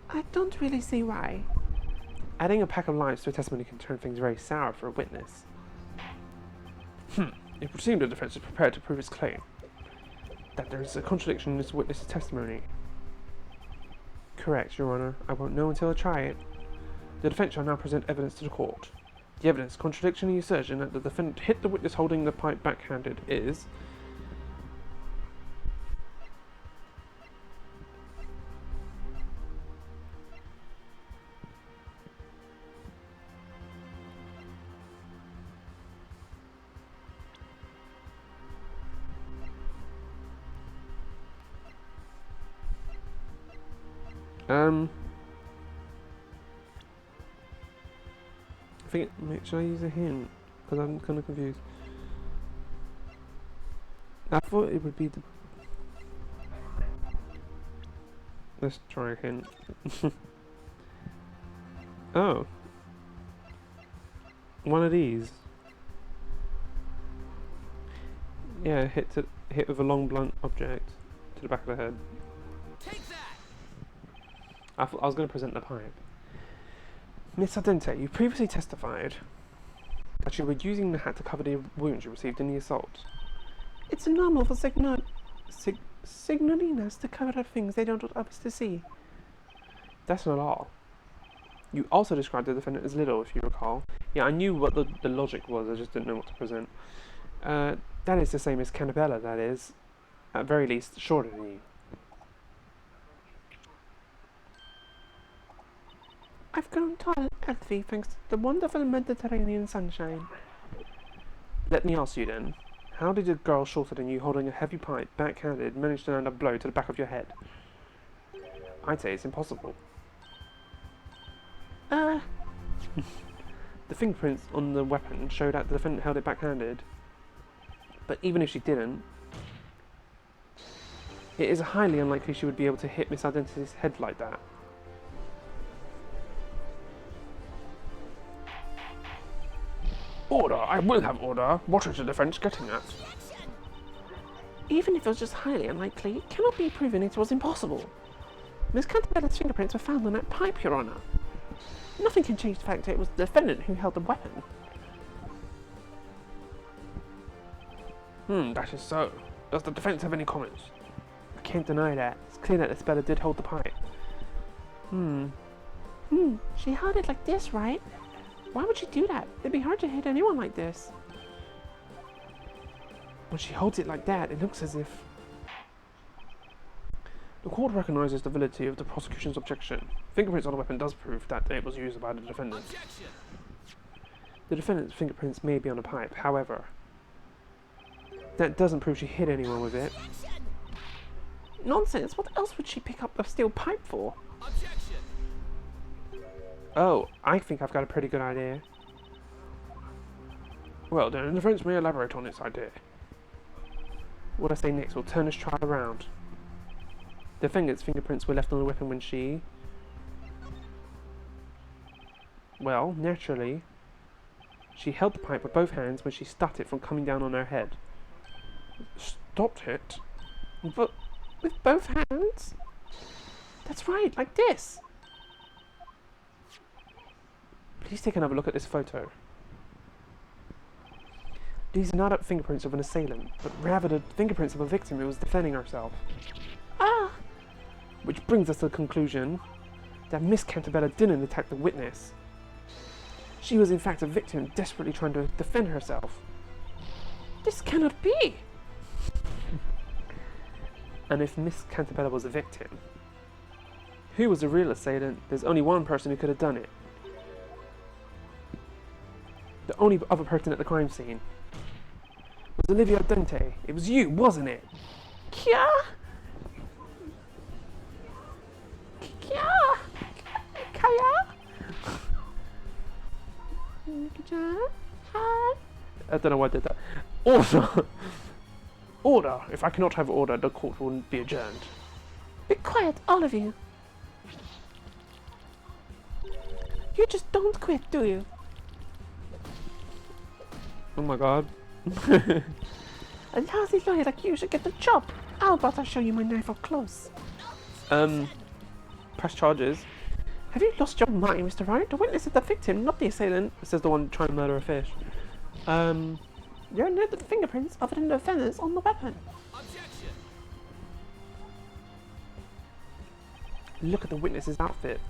I don't really see why. Adding a pack of lies to a testimony can turn things very sour for a witness. It would seem the defence is prepared to prove its claim that there is a contradiction in this witness's testimony. Correct, Your Honour. I won't know until I try it. The defence shall now present evidence to the court. The evidence contradicting the assertion that the defendant hit the witness holding the pipe backhanded is... I think, should I use a hint? Because I'm kind of confused. I thought it would be the... Let's try a hint. Oh. One of these. Yeah, hit with a long blunt object to the back of the head. Take that! I was going to present the pipe. Miss Ardente, you previously testified that you were using the hat to cover the wounds you received in the assault. It's normal for signalinas to cover up things they don't want others to see. That's not all. You also described the defendant as little, if you recall. Yeah, I knew what the logic was, I just didn't know what to present. That is the same as Cantabella, that is. At very least, shorter than you. I've grown tall and healthy thanks to the wonderful Mediterranean sunshine. Let me ask you then, how did a girl shorter than you holding a heavy pipe, backhanded, manage to land a blow to the back of your head? I'd say it's impossible. The fingerprints on the weapon show that the defendant held it backhanded. But even if she didn't, it is highly unlikely she would be able to hit Miss Identity's head like that. Order! I will have order! What is the defence getting at? Even if it was just highly unlikely, it cannot be proven it was impossible. Miss Cantabella's fingerprints were found on that pipe, Your Honour. Nothing can change the fact that it was the defendant who held the weapon. That is so. Does the defence have any comments? I can't deny that. It's clear that Espella did hold the pipe. She held it like this, right? Why would she do that? It'd be hard to hit anyone like this. When she holds it like that, it looks as if... The court recognises the validity of the prosecution's objection. Fingerprints on the weapon does prove that it was used by the defendant. Objection! The defendant's fingerprints may be on the pipe, however, that doesn't prove she hit anyone with it. Nonsense! What else would she pick up a steel pipe for? Objection! Oh, I think I've got a pretty good idea. Well, then the defence may elaborate on its idea. What I say next will turn this trial around. defendant's fingerprints were left on the weapon when she... Well, naturally, she held the pipe with both hands when she stopped it from coming down on her head. Stopped it? But with both hands? That's right, like this. Please take another look at this photo. These are not fingerprints of an assailant, but rather the fingerprints of a victim who was defending herself. Ah! Which brings us to the conclusion that Miss Cantabella didn't attack the witness. She was in fact a victim desperately trying to defend herself. This cannot be! And if Miss Cantabella was a victim, who was the real assailant? There's only one person who could have done it. The only other person at the crime scene was Olivia Dente. It was you, wasn't it? Kya? Kya? Kaya? I don't know why I did that. Order! Order! If I cannot have order, the court will be adjourned. Be quiet, all of you. You just don't quit, do you? Oh my god. A lousy lawyer like you should get the job. How about I show you my knife up close? Press charges. Have you lost your mind, Mr. Wright? The witness is the victim, not the assailant. Says the one trying to murder a fish. There are no fingerprints other than the offenders on the weapon. Objection! Look at the witness's outfit.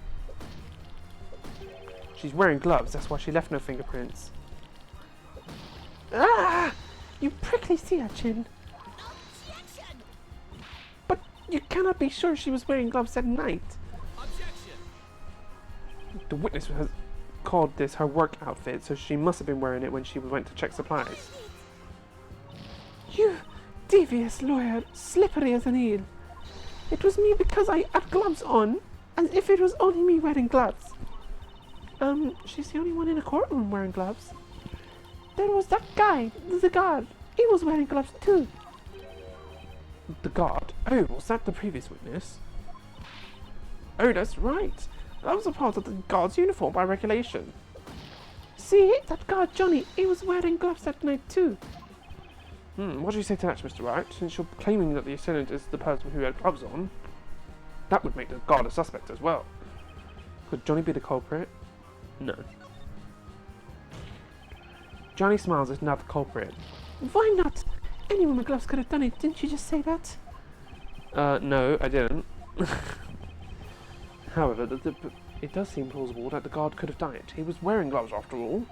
She's wearing gloves, that's why she left no fingerprints. Ah! You prickly sea urchin. Objection! But you cannot be sure she was wearing gloves at night. Objection! The witness has called this her work outfit, so she must have been wearing it when she went to check supplies. You devious lawyer, slippery as an eel. It was me because I had gloves on, as if it was only me wearing gloves. She's the only one in the courtroom wearing gloves. There was that guy, the guard. He was wearing gloves too. The guard? Oh, was that the previous witness? Oh, that's right. That was a part of the guard's uniform by regulation. See, that guard Johnny, he was wearing gloves that night too. What do you say to that, Mr. Wright? Since you're claiming that the assailant is the person who had gloves on, that would make the guard a suspect as well. Could Johnny be the culprit? No. Johnny Smiles is not the culprit. Why not? Anyone with gloves could have done it, didn't you just say that? No, I didn't. However, it does seem plausible that the guard could have done it. He was wearing gloves after all.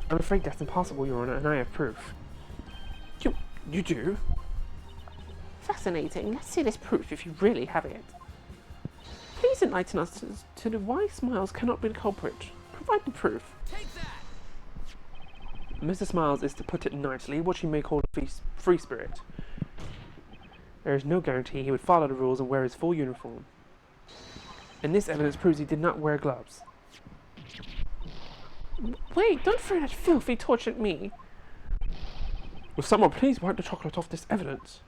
I'm afraid that's impossible, Your Honor, and I have proof. You do? Fascinating. Let's see this proof if you really have it. Please enlighten us to the why Smiles cannot be the culprit. Provide the proof. Take that! Mr. Smiles is, to put it nicely, what you may call a free spirit. There is no guarantee he would follow the rules and wear his full uniform. And this evidence proves he did not wear gloves. Wait, don't throw that filthy torch at me. Will someone please wipe the chocolate off this evidence?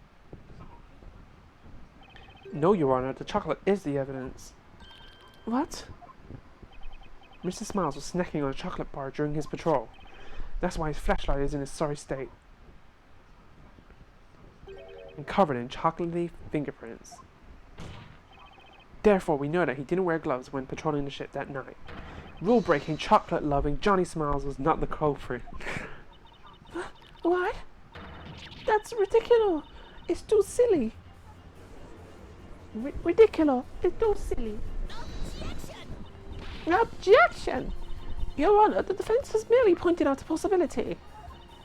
No, Your Honor, the chocolate is the evidence. What? Mr. Smiles was snacking on a chocolate bar during his patrol. That's why his flashlight is in a sorry state. And covered in chocolatey fingerprints. Therefore, we know that he didn't wear gloves when patrolling the ship that night. Rule-breaking, chocolate-loving Johnny Smiles was not the culprit. What? That's ridiculous. It's too silly. Ridiculous. It's too silly. Objection! Your Honor, the defense has merely pointed out a possibility.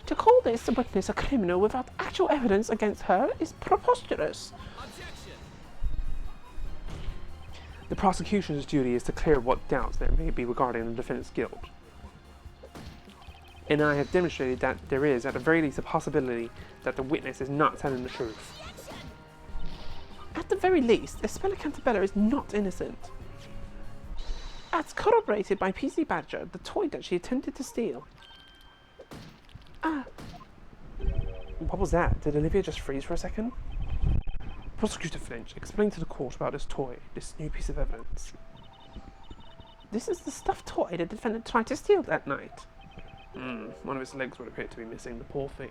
To call this witness a criminal without actual evidence against her is preposterous. Objection! The prosecution's duty is to clear what doubts there may be regarding the defendant's guilt. And I have demonstrated that there is, at the very least, a possibility that the witness is not telling the truth. At the very least, Espella Cantabella is not innocent. As corroborated by PC Badger, the toy that she attempted to steal. What was that? Did Olivia just freeze for a second? Prosecutor Finch, explain to the court about this toy, this new piece of evidence. This is the stuffed toy the defendant tried to steal that night. One of his legs would appear to be missing, the poor thing.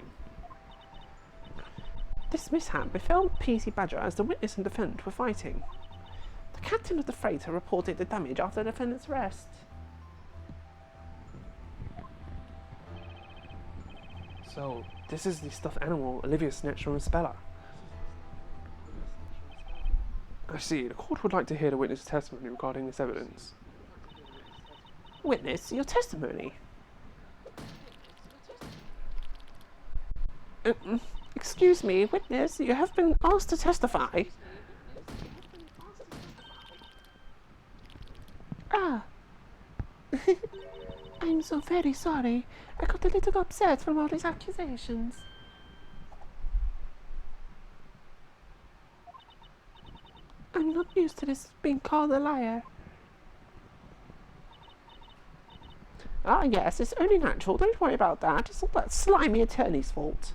This mishap befell PC Badger as the witness and defendant were fighting. The captain of the freighter reported the damage after the defendant's arrest. So, this is the stuffed animal Olivia snatched from Espella. I see. The court would like to hear the witness's testimony regarding this evidence. Witness, your testimony. Excuse me, witness, you have been asked to testify. Ah. I'm so very sorry. I got a little upset from all these accusations. I'm not used to this being called a liar. Ah, yes, it's only natural. Don't worry about that. It's all that slimy attorney's fault.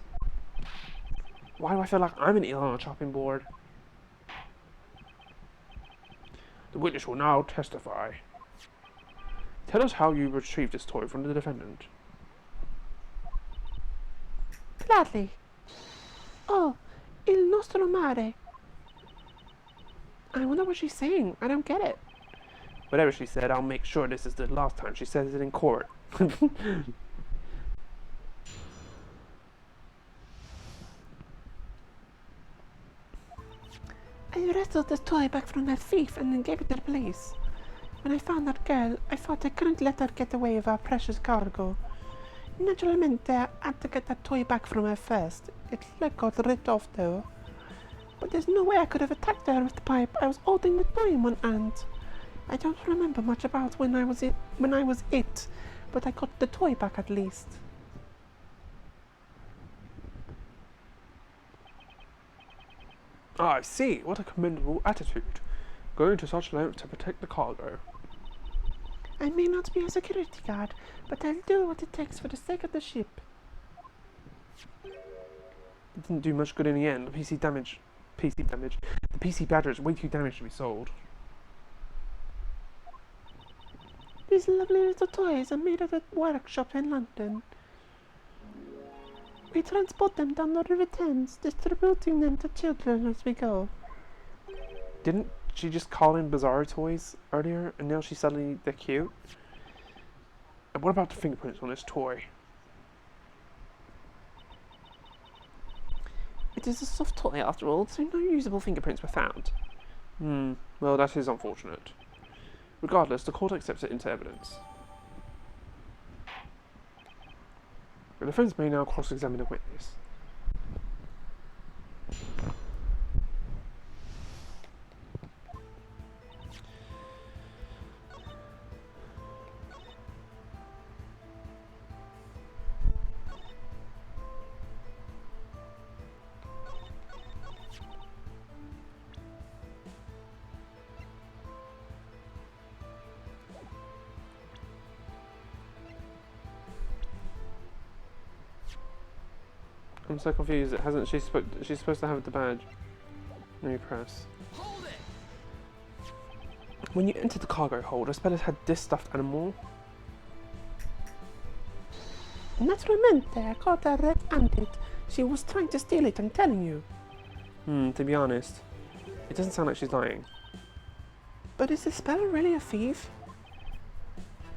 Why do I feel like I'm an eel on a chopping board? The witness will now testify. Tell us how you retrieved this toy from the defendant. Gladly. Oh, il nostro mare. I wonder what she's saying. I don't get it. Whatever she said, I'll make sure this is the last time she says it in court. I wrestled the toy back from that thief and then gave it to the police. When I found that girl, I thought I couldn't let her get away with our precious cargo. Naturalmente, I had to get that toy back from her first. Its leg got ripped off though. But there's no way I could have attacked her with the pipe. I was holding the toy in one hand. I don't remember much about when I was it, but I got the toy back at least. Ah, I see. What a commendable attitude. Going to such lengths to protect the cargo. I may not be a security guard, but I'll do what it takes for the sake of the ship. It didn't do much good in the end. The PC Badger is way too damaged to be sold. These lovely little toys are made at a workshop in London. We transport them down the River Thames, distributing them to children as we go. Didn't she just call in bizarre toys earlier, and now she's suddenly they're cute? And what about the fingerprints on this toy? It is a soft toy after all, so no usable fingerprints were found. Well, that is unfortunate. Regardless, the court accepts it into evidence. The defense may now cross-examine the witness. I'm so confused. Hasn't she she's supposed to have the badge? Let me press. Hold it! When you entered the cargo hold, Espella had this stuffed animal. Naturalmente, I caught her red-handed. She was trying to steal it, I'm telling you. To be honest, it doesn't sound like she's lying. But is Espella really a thief?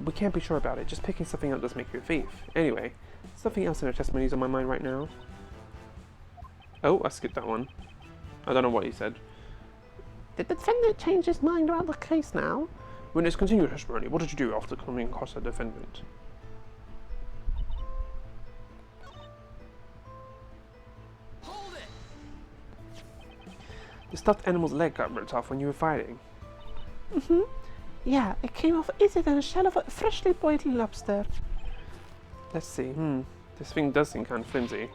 We can't be sure about it. Just picking something up doesn't make you a thief. Anyway, something else in her testimony is on my mind right now. Oh, I skipped that one. I don't know what he said. Did the defendant change his mind about the case now? Witness, continue your testimony. What did you do after coming across the defendant? Hold it! The stuffed animal's leg got ripped off when you were fighting. Yeah, it came off easier than a shell of a freshly boiled lobster. Let's see. This thing does seem kind of flimsy.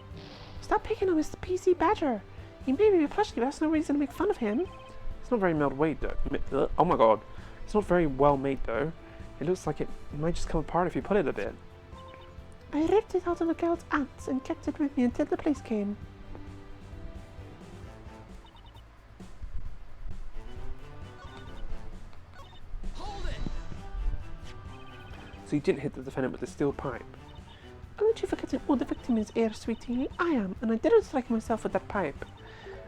Stop picking on Mr. PC Badger. He may be a plushie, but that's no reason to make fun of him. It's not very well made though. Oh my god. It's not very well made though. It looks like it might just come apart if you pull it a bit. I ripped it out of the girl's hands and kept it with me until the police came. So you didn't hit the defendant with the steel pipe? Aren't you forgetting who the victim is here, sweetie? I am, and I didn't strike myself with that pipe.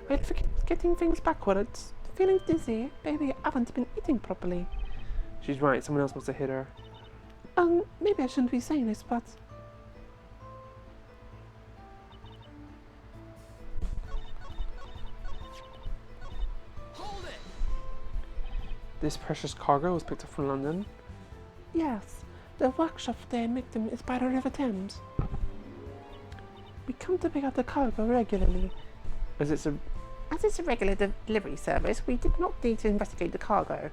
I'll forget getting things backwards. Feeling dizzy? Baby, I haven't been eating properly. She's right, someone else must have hit her. Maybe I shouldn't be saying this, but... Hold it! This precious cargo was picked up from London? Yes, the workshop they make them is by the River Thames. We come to pick up the cargo regularly. As it's a regular delivery service, we did not need to investigate the cargo.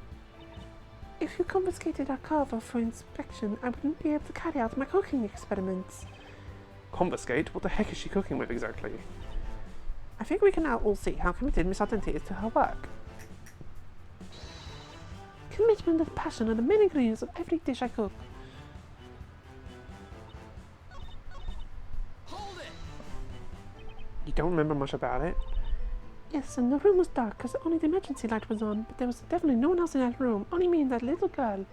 If you confiscated our cargo for inspection, I wouldn't be able to carry out my cooking experiments. Confiscate? What the heck is she cooking with exactly? I think we can now all see how committed Miss Ardente is to her work. Commitment and passion are the main ingredients of every dish I cook. Hold it! You don't remember much about it? Yes, and the room was dark because only the emergency light was on, but there was definitely no one else in that room, only me and that little girl.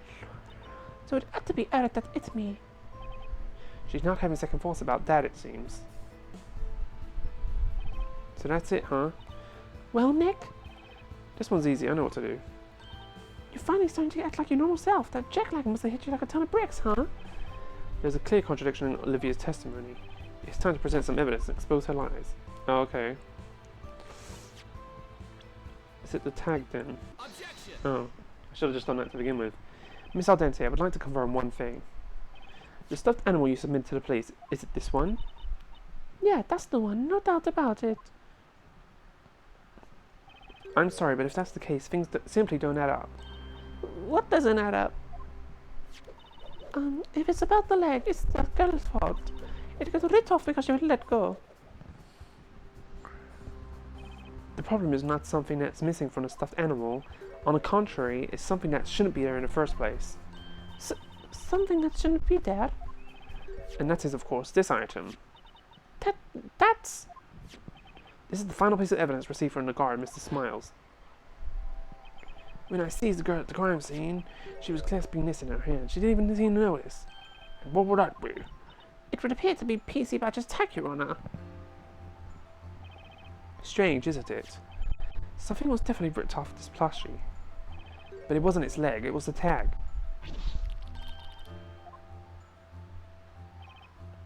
So it had to be her that hit me. She's not having second thoughts about that, it seems. So that's it, huh? Well, Nick? This one's easy, I know what to do. You're finally starting to act like your normal self. That jack-lag must have hit you like a ton of bricks, huh? There's a clear contradiction in Olivia's testimony. It's time to present some evidence and expose her lies. Oh, okay. Is it the tag then? Objection! Oh, I should have just done that to begin with. Miss Ardente, I would like to confirm one thing. The stuffed animal you submitted to the police, is it this one? Yeah, that's the one, no doubt about it. I'm sorry, but if that's the case, things simply don't add up. What doesn't add up? If it's about the leg, it's the girl's fault. It got ripped off because she would let go. The problem is not something that's missing from a stuffed animal. On the contrary, it's something that shouldn't be there in the first place. Something that shouldn't be there? And that is, of course, this item. That's... This is the final piece of evidence received from the guard, Mr. Smiles. When I seized the girl at the crime scene, she was clasping this in her hand. She didn't even notice. And what would that be? It would appear to be PC Badger's tag, Your Honor. Strange, isn't it? Something was definitely ripped off this plushie. But it wasn't its leg, it was the tag.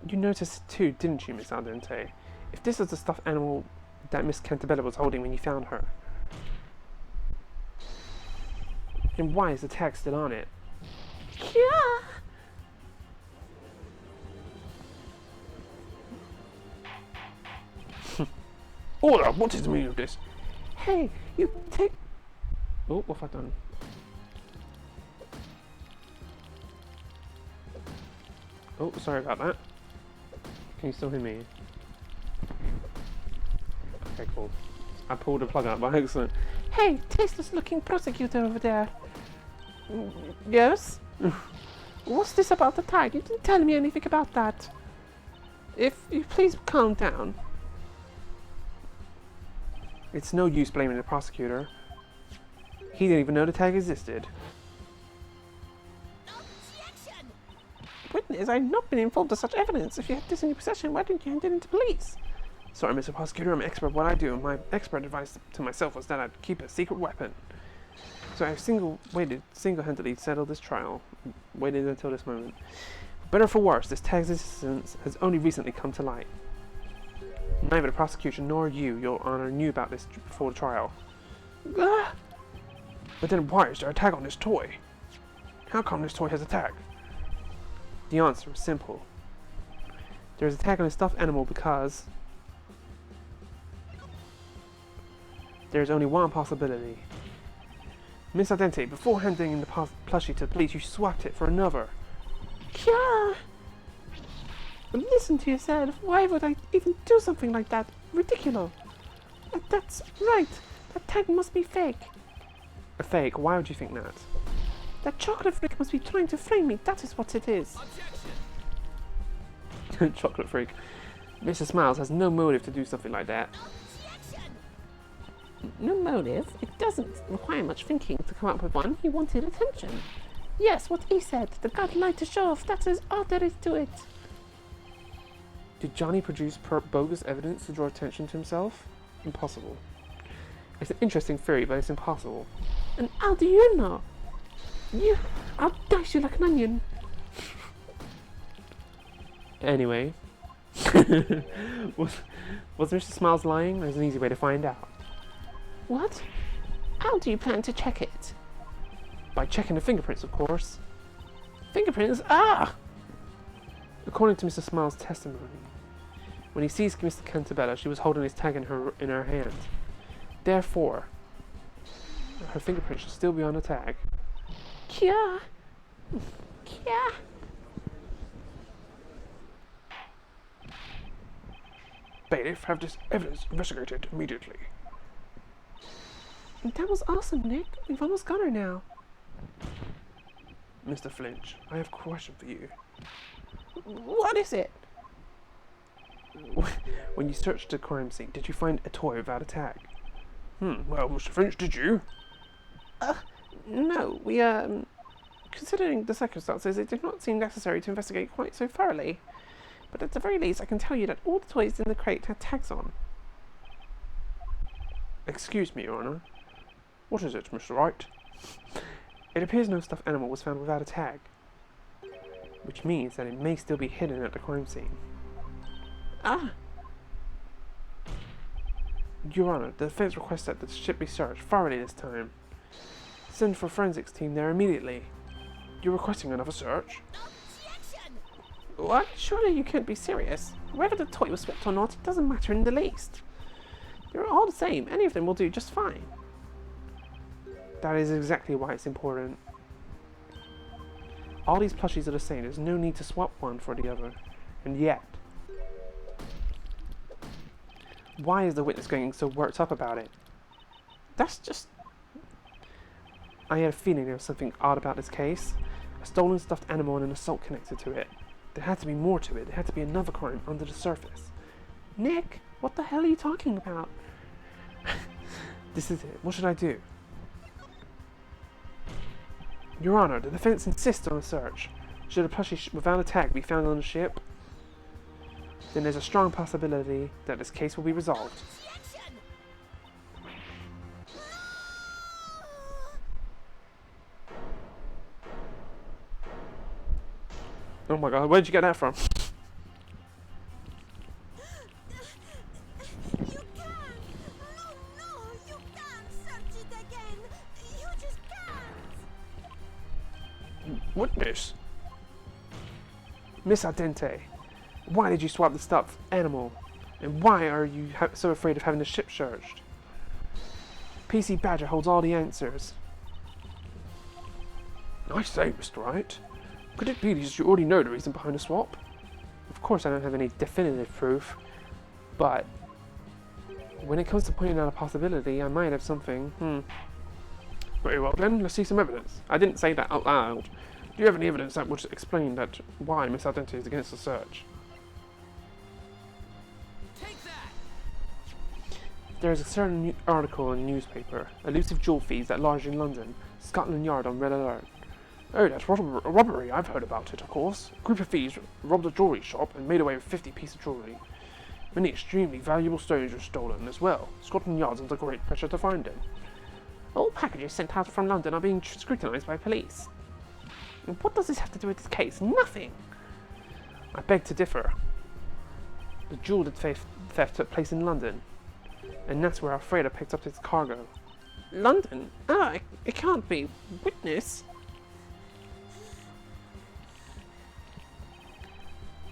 You noticed it too, didn't you, Miss Ardente? If this was the stuffed animal that Miss Cantabella was holding when you found her, then why is the tag still on it? Yeah. Order! What is the meaning of this? Hey, you take... Oh, what have I done? Oh, sorry about that. Can you still hear me? Okay, cool. I pulled the plug out by accident. Hey, tasteless looking prosecutor over there. Yes? What's this about the tag? You didn't tell me anything about that. If you please calm down. It's no use blaming the prosecutor. He didn't even know the tag existed. Objection! Witness, I've not been informed of such evidence. If you have this in your possession, why didn't you hand it into police? Sorry, Mr. Prosecutor, I'm an expert at what I do, and my expert advice to myself was that I'd keep a secret weapon. So I've single-handedly settled this trial, waited until this moment. Better for worse, this tag's existence has only recently come to light. Neither the prosecution nor you, Your Honor, knew about this before the trial. Ah! But then why is there a tag on this toy? How come this toy has a tag? The answer is simple. There is a tag on a stuffed animal because there is only one possibility. Miss Ardente, before handing in the plushie to the police, you swapped it for another. Yeah. Listen to yourself. Why would I even do something like that? Ridiculous. That's right. That tag must be fake. A fake? Why would you think that? That chocolate freak must be trying to frame me. That is what it is. Objection! Chocolate freak. Mr. Smiles has no motive to do something like that. Objection! No motive. It doesn't require much thinking to come up with one. He wanted attention. Yes, what he said. The God lied to show off. That is all there is to it. Did Johnny produce bogus evidence to draw attention to himself? Impossible. It's an interesting theory, but it's impossible. And how do you know? I'll dice you like an onion. Anyway. was Mr. Smiles lying? There's an easy way to find out. What? How do you plan to check it? By checking the fingerprints, of course. Fingerprints? Ah! According to Mr. Smiles' testimony, when he seized Mr. Cantabella, she was holding his tag in her hand. Therefore, her fingerprint should still be on the tag. Kia. Bailiff, have this evidence investigated immediately. That was awesome, Nick. We've almost got her now. Mr. Flinch, I have a question for you. What is it? When you searched the crime scene, did you find a toy without a tag? Well, Mr. Flinch, did you? No, we, considering the circumstances, it did not seem necessary to investigate quite so thoroughly. But at the very least, I can tell you that all the toys in the crate had tags on. Excuse me, Your Honor. What is it, Mr. Wright? It appears no stuffed animal was found without a tag, which means that it may still be hidden at the crime scene. Ah! Your Honor, the defense requests that the ship be searched thoroughly this time. Send for a forensics team there immediately. You're requesting another search? What? Surely you can't be serious. Whether the toy was swapped or not, it doesn't matter in the least. They're all the same. Any of them will do just fine. That is exactly why it's important. All these plushies are the same. There's no need to swap one for the other. And yet, why is the witness getting so worked up about it? That's just... I had a feeling there was something odd about this case. A stolen stuffed animal and an assault connected to it. There had to be more to it. There had to be another crime under the surface. Nick, what the hell are you talking about? This is it. What should I do? Your Honor, the defense insists on a search. Should a plushie without a tag be found on the ship, then there's a strong possibility that this case will be resolved. Oh my god, where'd you get that from? You can't! No, you can't search it again! You just can't! Witness? Miss Ardente, why did you swap the stuffed animal? And why are you so afraid of having the ship searched? PC Badger holds all the answers. I say, Mr. Wright, could it be that you already know the reason behind the swap? Of course I don't have any definitive proof, but when it comes to pointing out a possibility, I might have something. Very well then, let's see some evidence. I didn't say that out loud. Do you have any evidence that would explain that why Miss Ardente is against the search? Take that! There is a certain article in a newspaper, elusive jewel thieves at large in London, Scotland Yard on red alert. Oh, that's robbery. I've heard about it, of course. A group of thieves robbed a jewellery shop and made away with 50 pieces of jewellery. Many extremely valuable stones were stolen as well. Scotland Yard's under great pressure to find them. All packages sent out from London are being scrutinised by police. What does this have to do with this case? Nothing! I beg to differ. The jewel theft took place in London, and that's where Alfredo picked up its cargo. London? Ah, it can't be. Witness?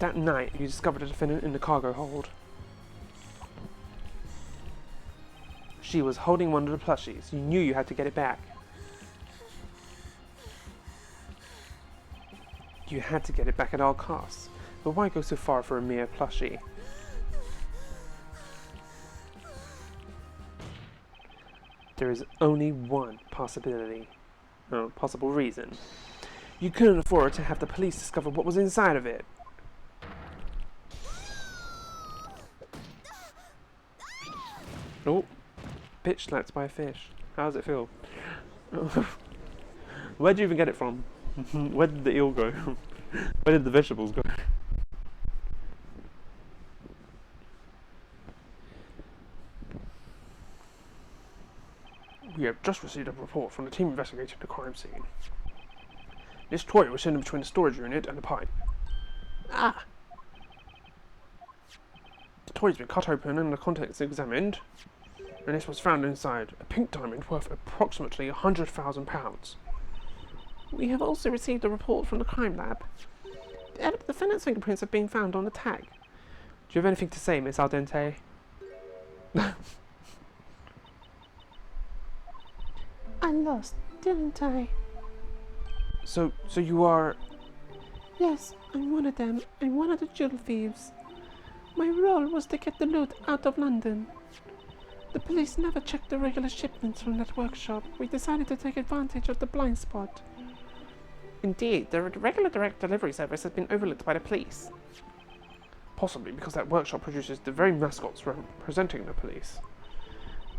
That night, you discovered a defendant in the cargo hold. She was holding one of the plushies. You knew you had to get it back. You had to get it back at all costs. But why go so far for a mere plushie? There is only one possibility. No, possible reason. You couldn't afford to have the police discover what was inside of it. Oh, bitch slapped by a fish. How does it feel? Where'd you even get it from? Where did the eel go? Where did the vegetables go? We have just received a report from the team investigating the crime scene. This toy was hidden between the storage unit and the pipe. Ah! The toy has been cut open and the contents examined, and this was found inside a pink diamond worth approximately £100,000. We have also received a report from the crime lab. The defendant's fingerprints have been found on the tag. Do you have anything to say, Miss Al Dente? I lost, didn't I? So you are... Yes, I'm one of them. I'm one of the jewel thieves. My role was to get the loot out of London. The police never checked the regular shipments from that workshop. We decided to take advantage of the blind spot. Indeed, the regular direct delivery service has been overlooked by the police. Possibly because that workshop produces the very mascots representing the police.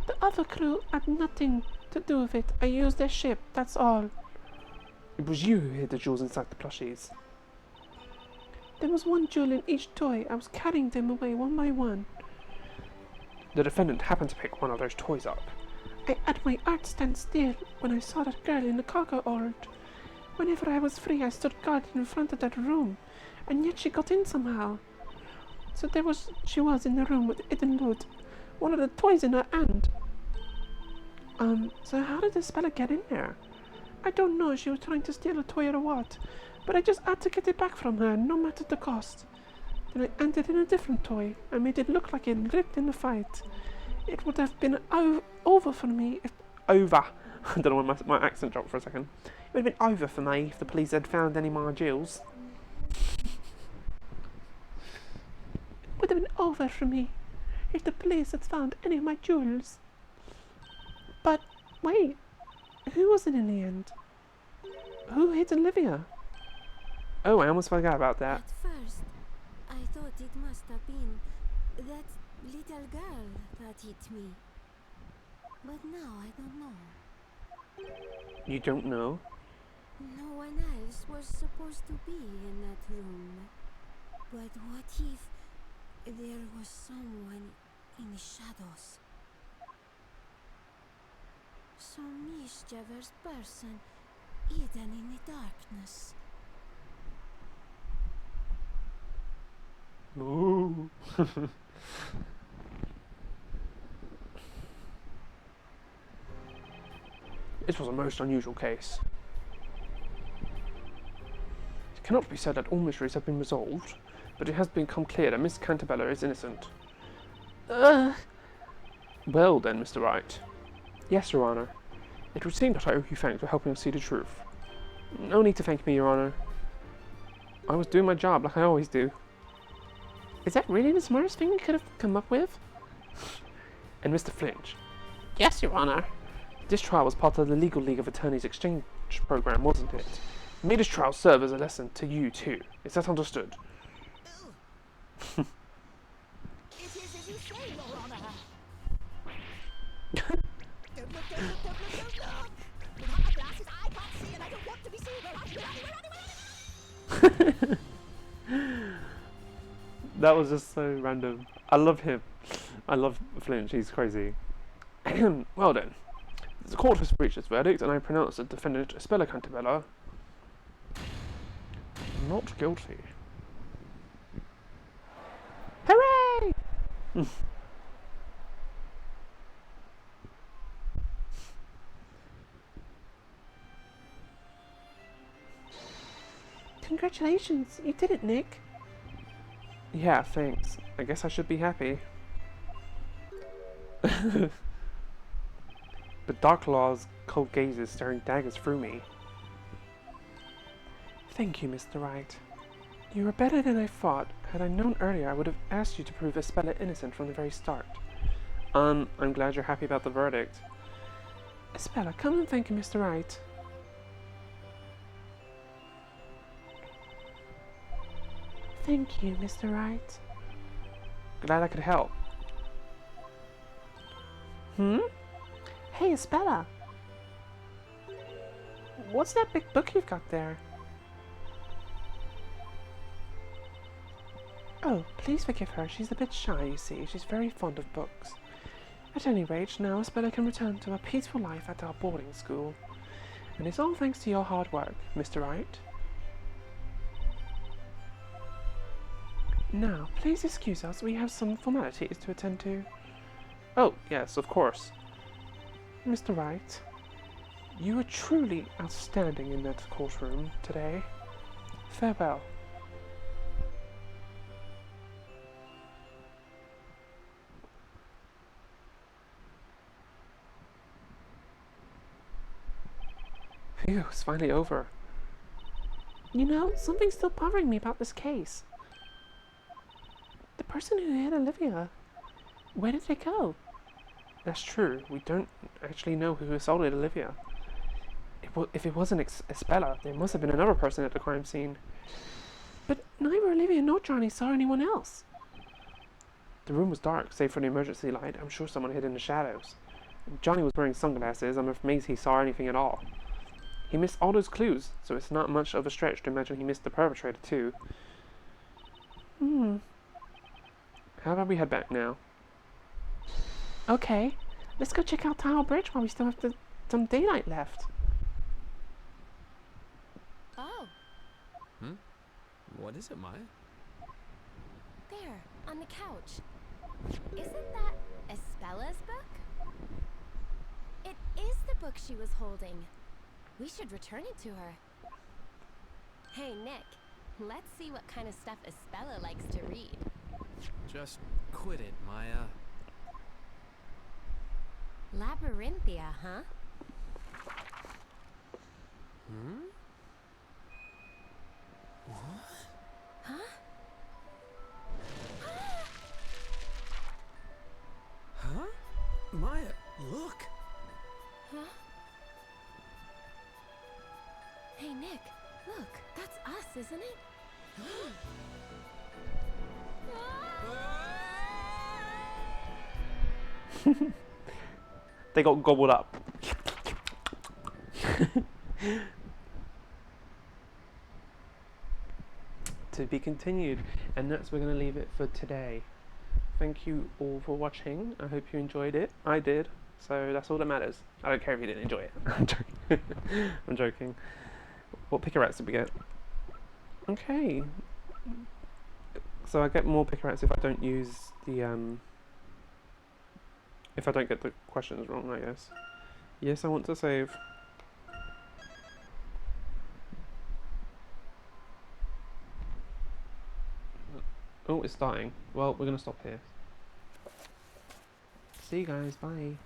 The other crew had nothing to do with it. I used their ship, that's all. It was you who hid the jewels inside the plushies. There was one jewel in each toy. I was carrying them away one by one. The defendant happened to pick one of those toys up. I had my heart stand still when I saw that girl in the cargo hold. Whenever I was free, I stood guard in front of that room, and yet she got in somehow. So she was in the room with hidden loot, one of the toys in her hand. So how did Espella get in there? I don't know if she was trying to steal a toy or what, but I just had to get it back from her, no matter the cost. Then I handed in a different toy. I made it look like it ripped in the fight. It would have been over for me if... Over. I don't know why my accent dropped for a second. It would have been over for me if the police had found any more jewels. It would have been over for me if the police had found any of my jewels. But wait, who was it in the end? Who hit Olivia? Oh, I almost forgot about that. At first, I thought it must have been that little girl that hit me. But now I don't know. You don't know? No one else was supposed to be in that room. But what if there was someone in the shadows? Some mischievous person hidden in the darkness. Ooh. This was a most unusual case. It cannot be said that all mysteries have been resolved, but it has become clear that Miss Cantabella is innocent. Well then, Mr. Wright. Yes, Your Honour. It would seem that I owe you thanks for helping us see the truth. No need to thank me, Your Honour. I was doing my job like I always do. Is that really the smartest thing you could have come up with? And Mr. Flinch. Yes, Your Honour. This trial was part of the Legal League of Attorneys exchange program, wasn't it? May this trial serve as a lesson to you too. Is that understood? It is as you say, Your Honor. Don't look. Without my glasses, I can't see, and I don't want to be seen. That was just so random. I love him. I love Flinch, he's crazy. Well then, the court has reached its verdict, and I pronounce the defendant, Espella Cantabella, not guilty. Hooray! Congratulations, you did it, Nick. Yeah, thanks. I guess I should be happy. But Darklaw's cold gaze is staring daggers through me. Thank you, Mr. Wright. You were better than I thought. Had I known earlier, I would have asked you to prove Espella innocent from the very start. I'm glad you're happy about the verdict. Espella, come and thank Mr. Wright. Thank you, Mr. Wright. Glad I could help. Hey, Espella. What's that big book you've got there? Oh, please forgive her. She's a bit shy, you see. She's very fond of books. At any rate, now Espella can return to a peaceful life at our boarding school. And it's all thanks to your hard work, Mr. Wright. Now, please excuse us. We have some formalities to attend to. Oh, yes, of course. Mr. Wright, you were truly outstanding in that courtroom today. Farewell. Phew, it's finally over. You know, something's still bothering me about this case. The person who hit Olivia, where did they go? That's true. We don't actually know who assaulted Olivia. If it wasn't Espella, there must have been another person at the crime scene. But neither Olivia nor Johnny saw anyone else. The room was dark, save for the emergency light. I'm sure someone hid in the shadows. Johnny was wearing sunglasses. I'm amazed he saw anything at all. He missed all those clues, so it's not much of a stretch to imagine he missed the perpetrator too. How about we head back now? Okay, let's go check out Tower Bridge while we still have some daylight left. Oh. What is it, Maya? There, on the couch. Isn't that Espella's book? It is the book she was holding. We should return it to her. Hey, Nick, let's see what kind of stuff Espella likes to read. Just quit it, Maya. Labyrinthia, huh? What? Huh? Huh? Maya, look! Huh? Hey, Nick, look, that's us, isn't it? They got gobbled up. To be continued, and that's where we're going to leave it for today. Thank you all for watching. I hope you enjoyed it. I did, so that's all that matters. I don't care if you didn't enjoy it. I'm joking. I'm joking. What picker rats did we get? Okay. So I get more picker rats if I don't use the if I don't get the questions wrong, I guess. Yes, I want to save. Oh, it's starting. Well, we're gonna stop here. See you guys, bye.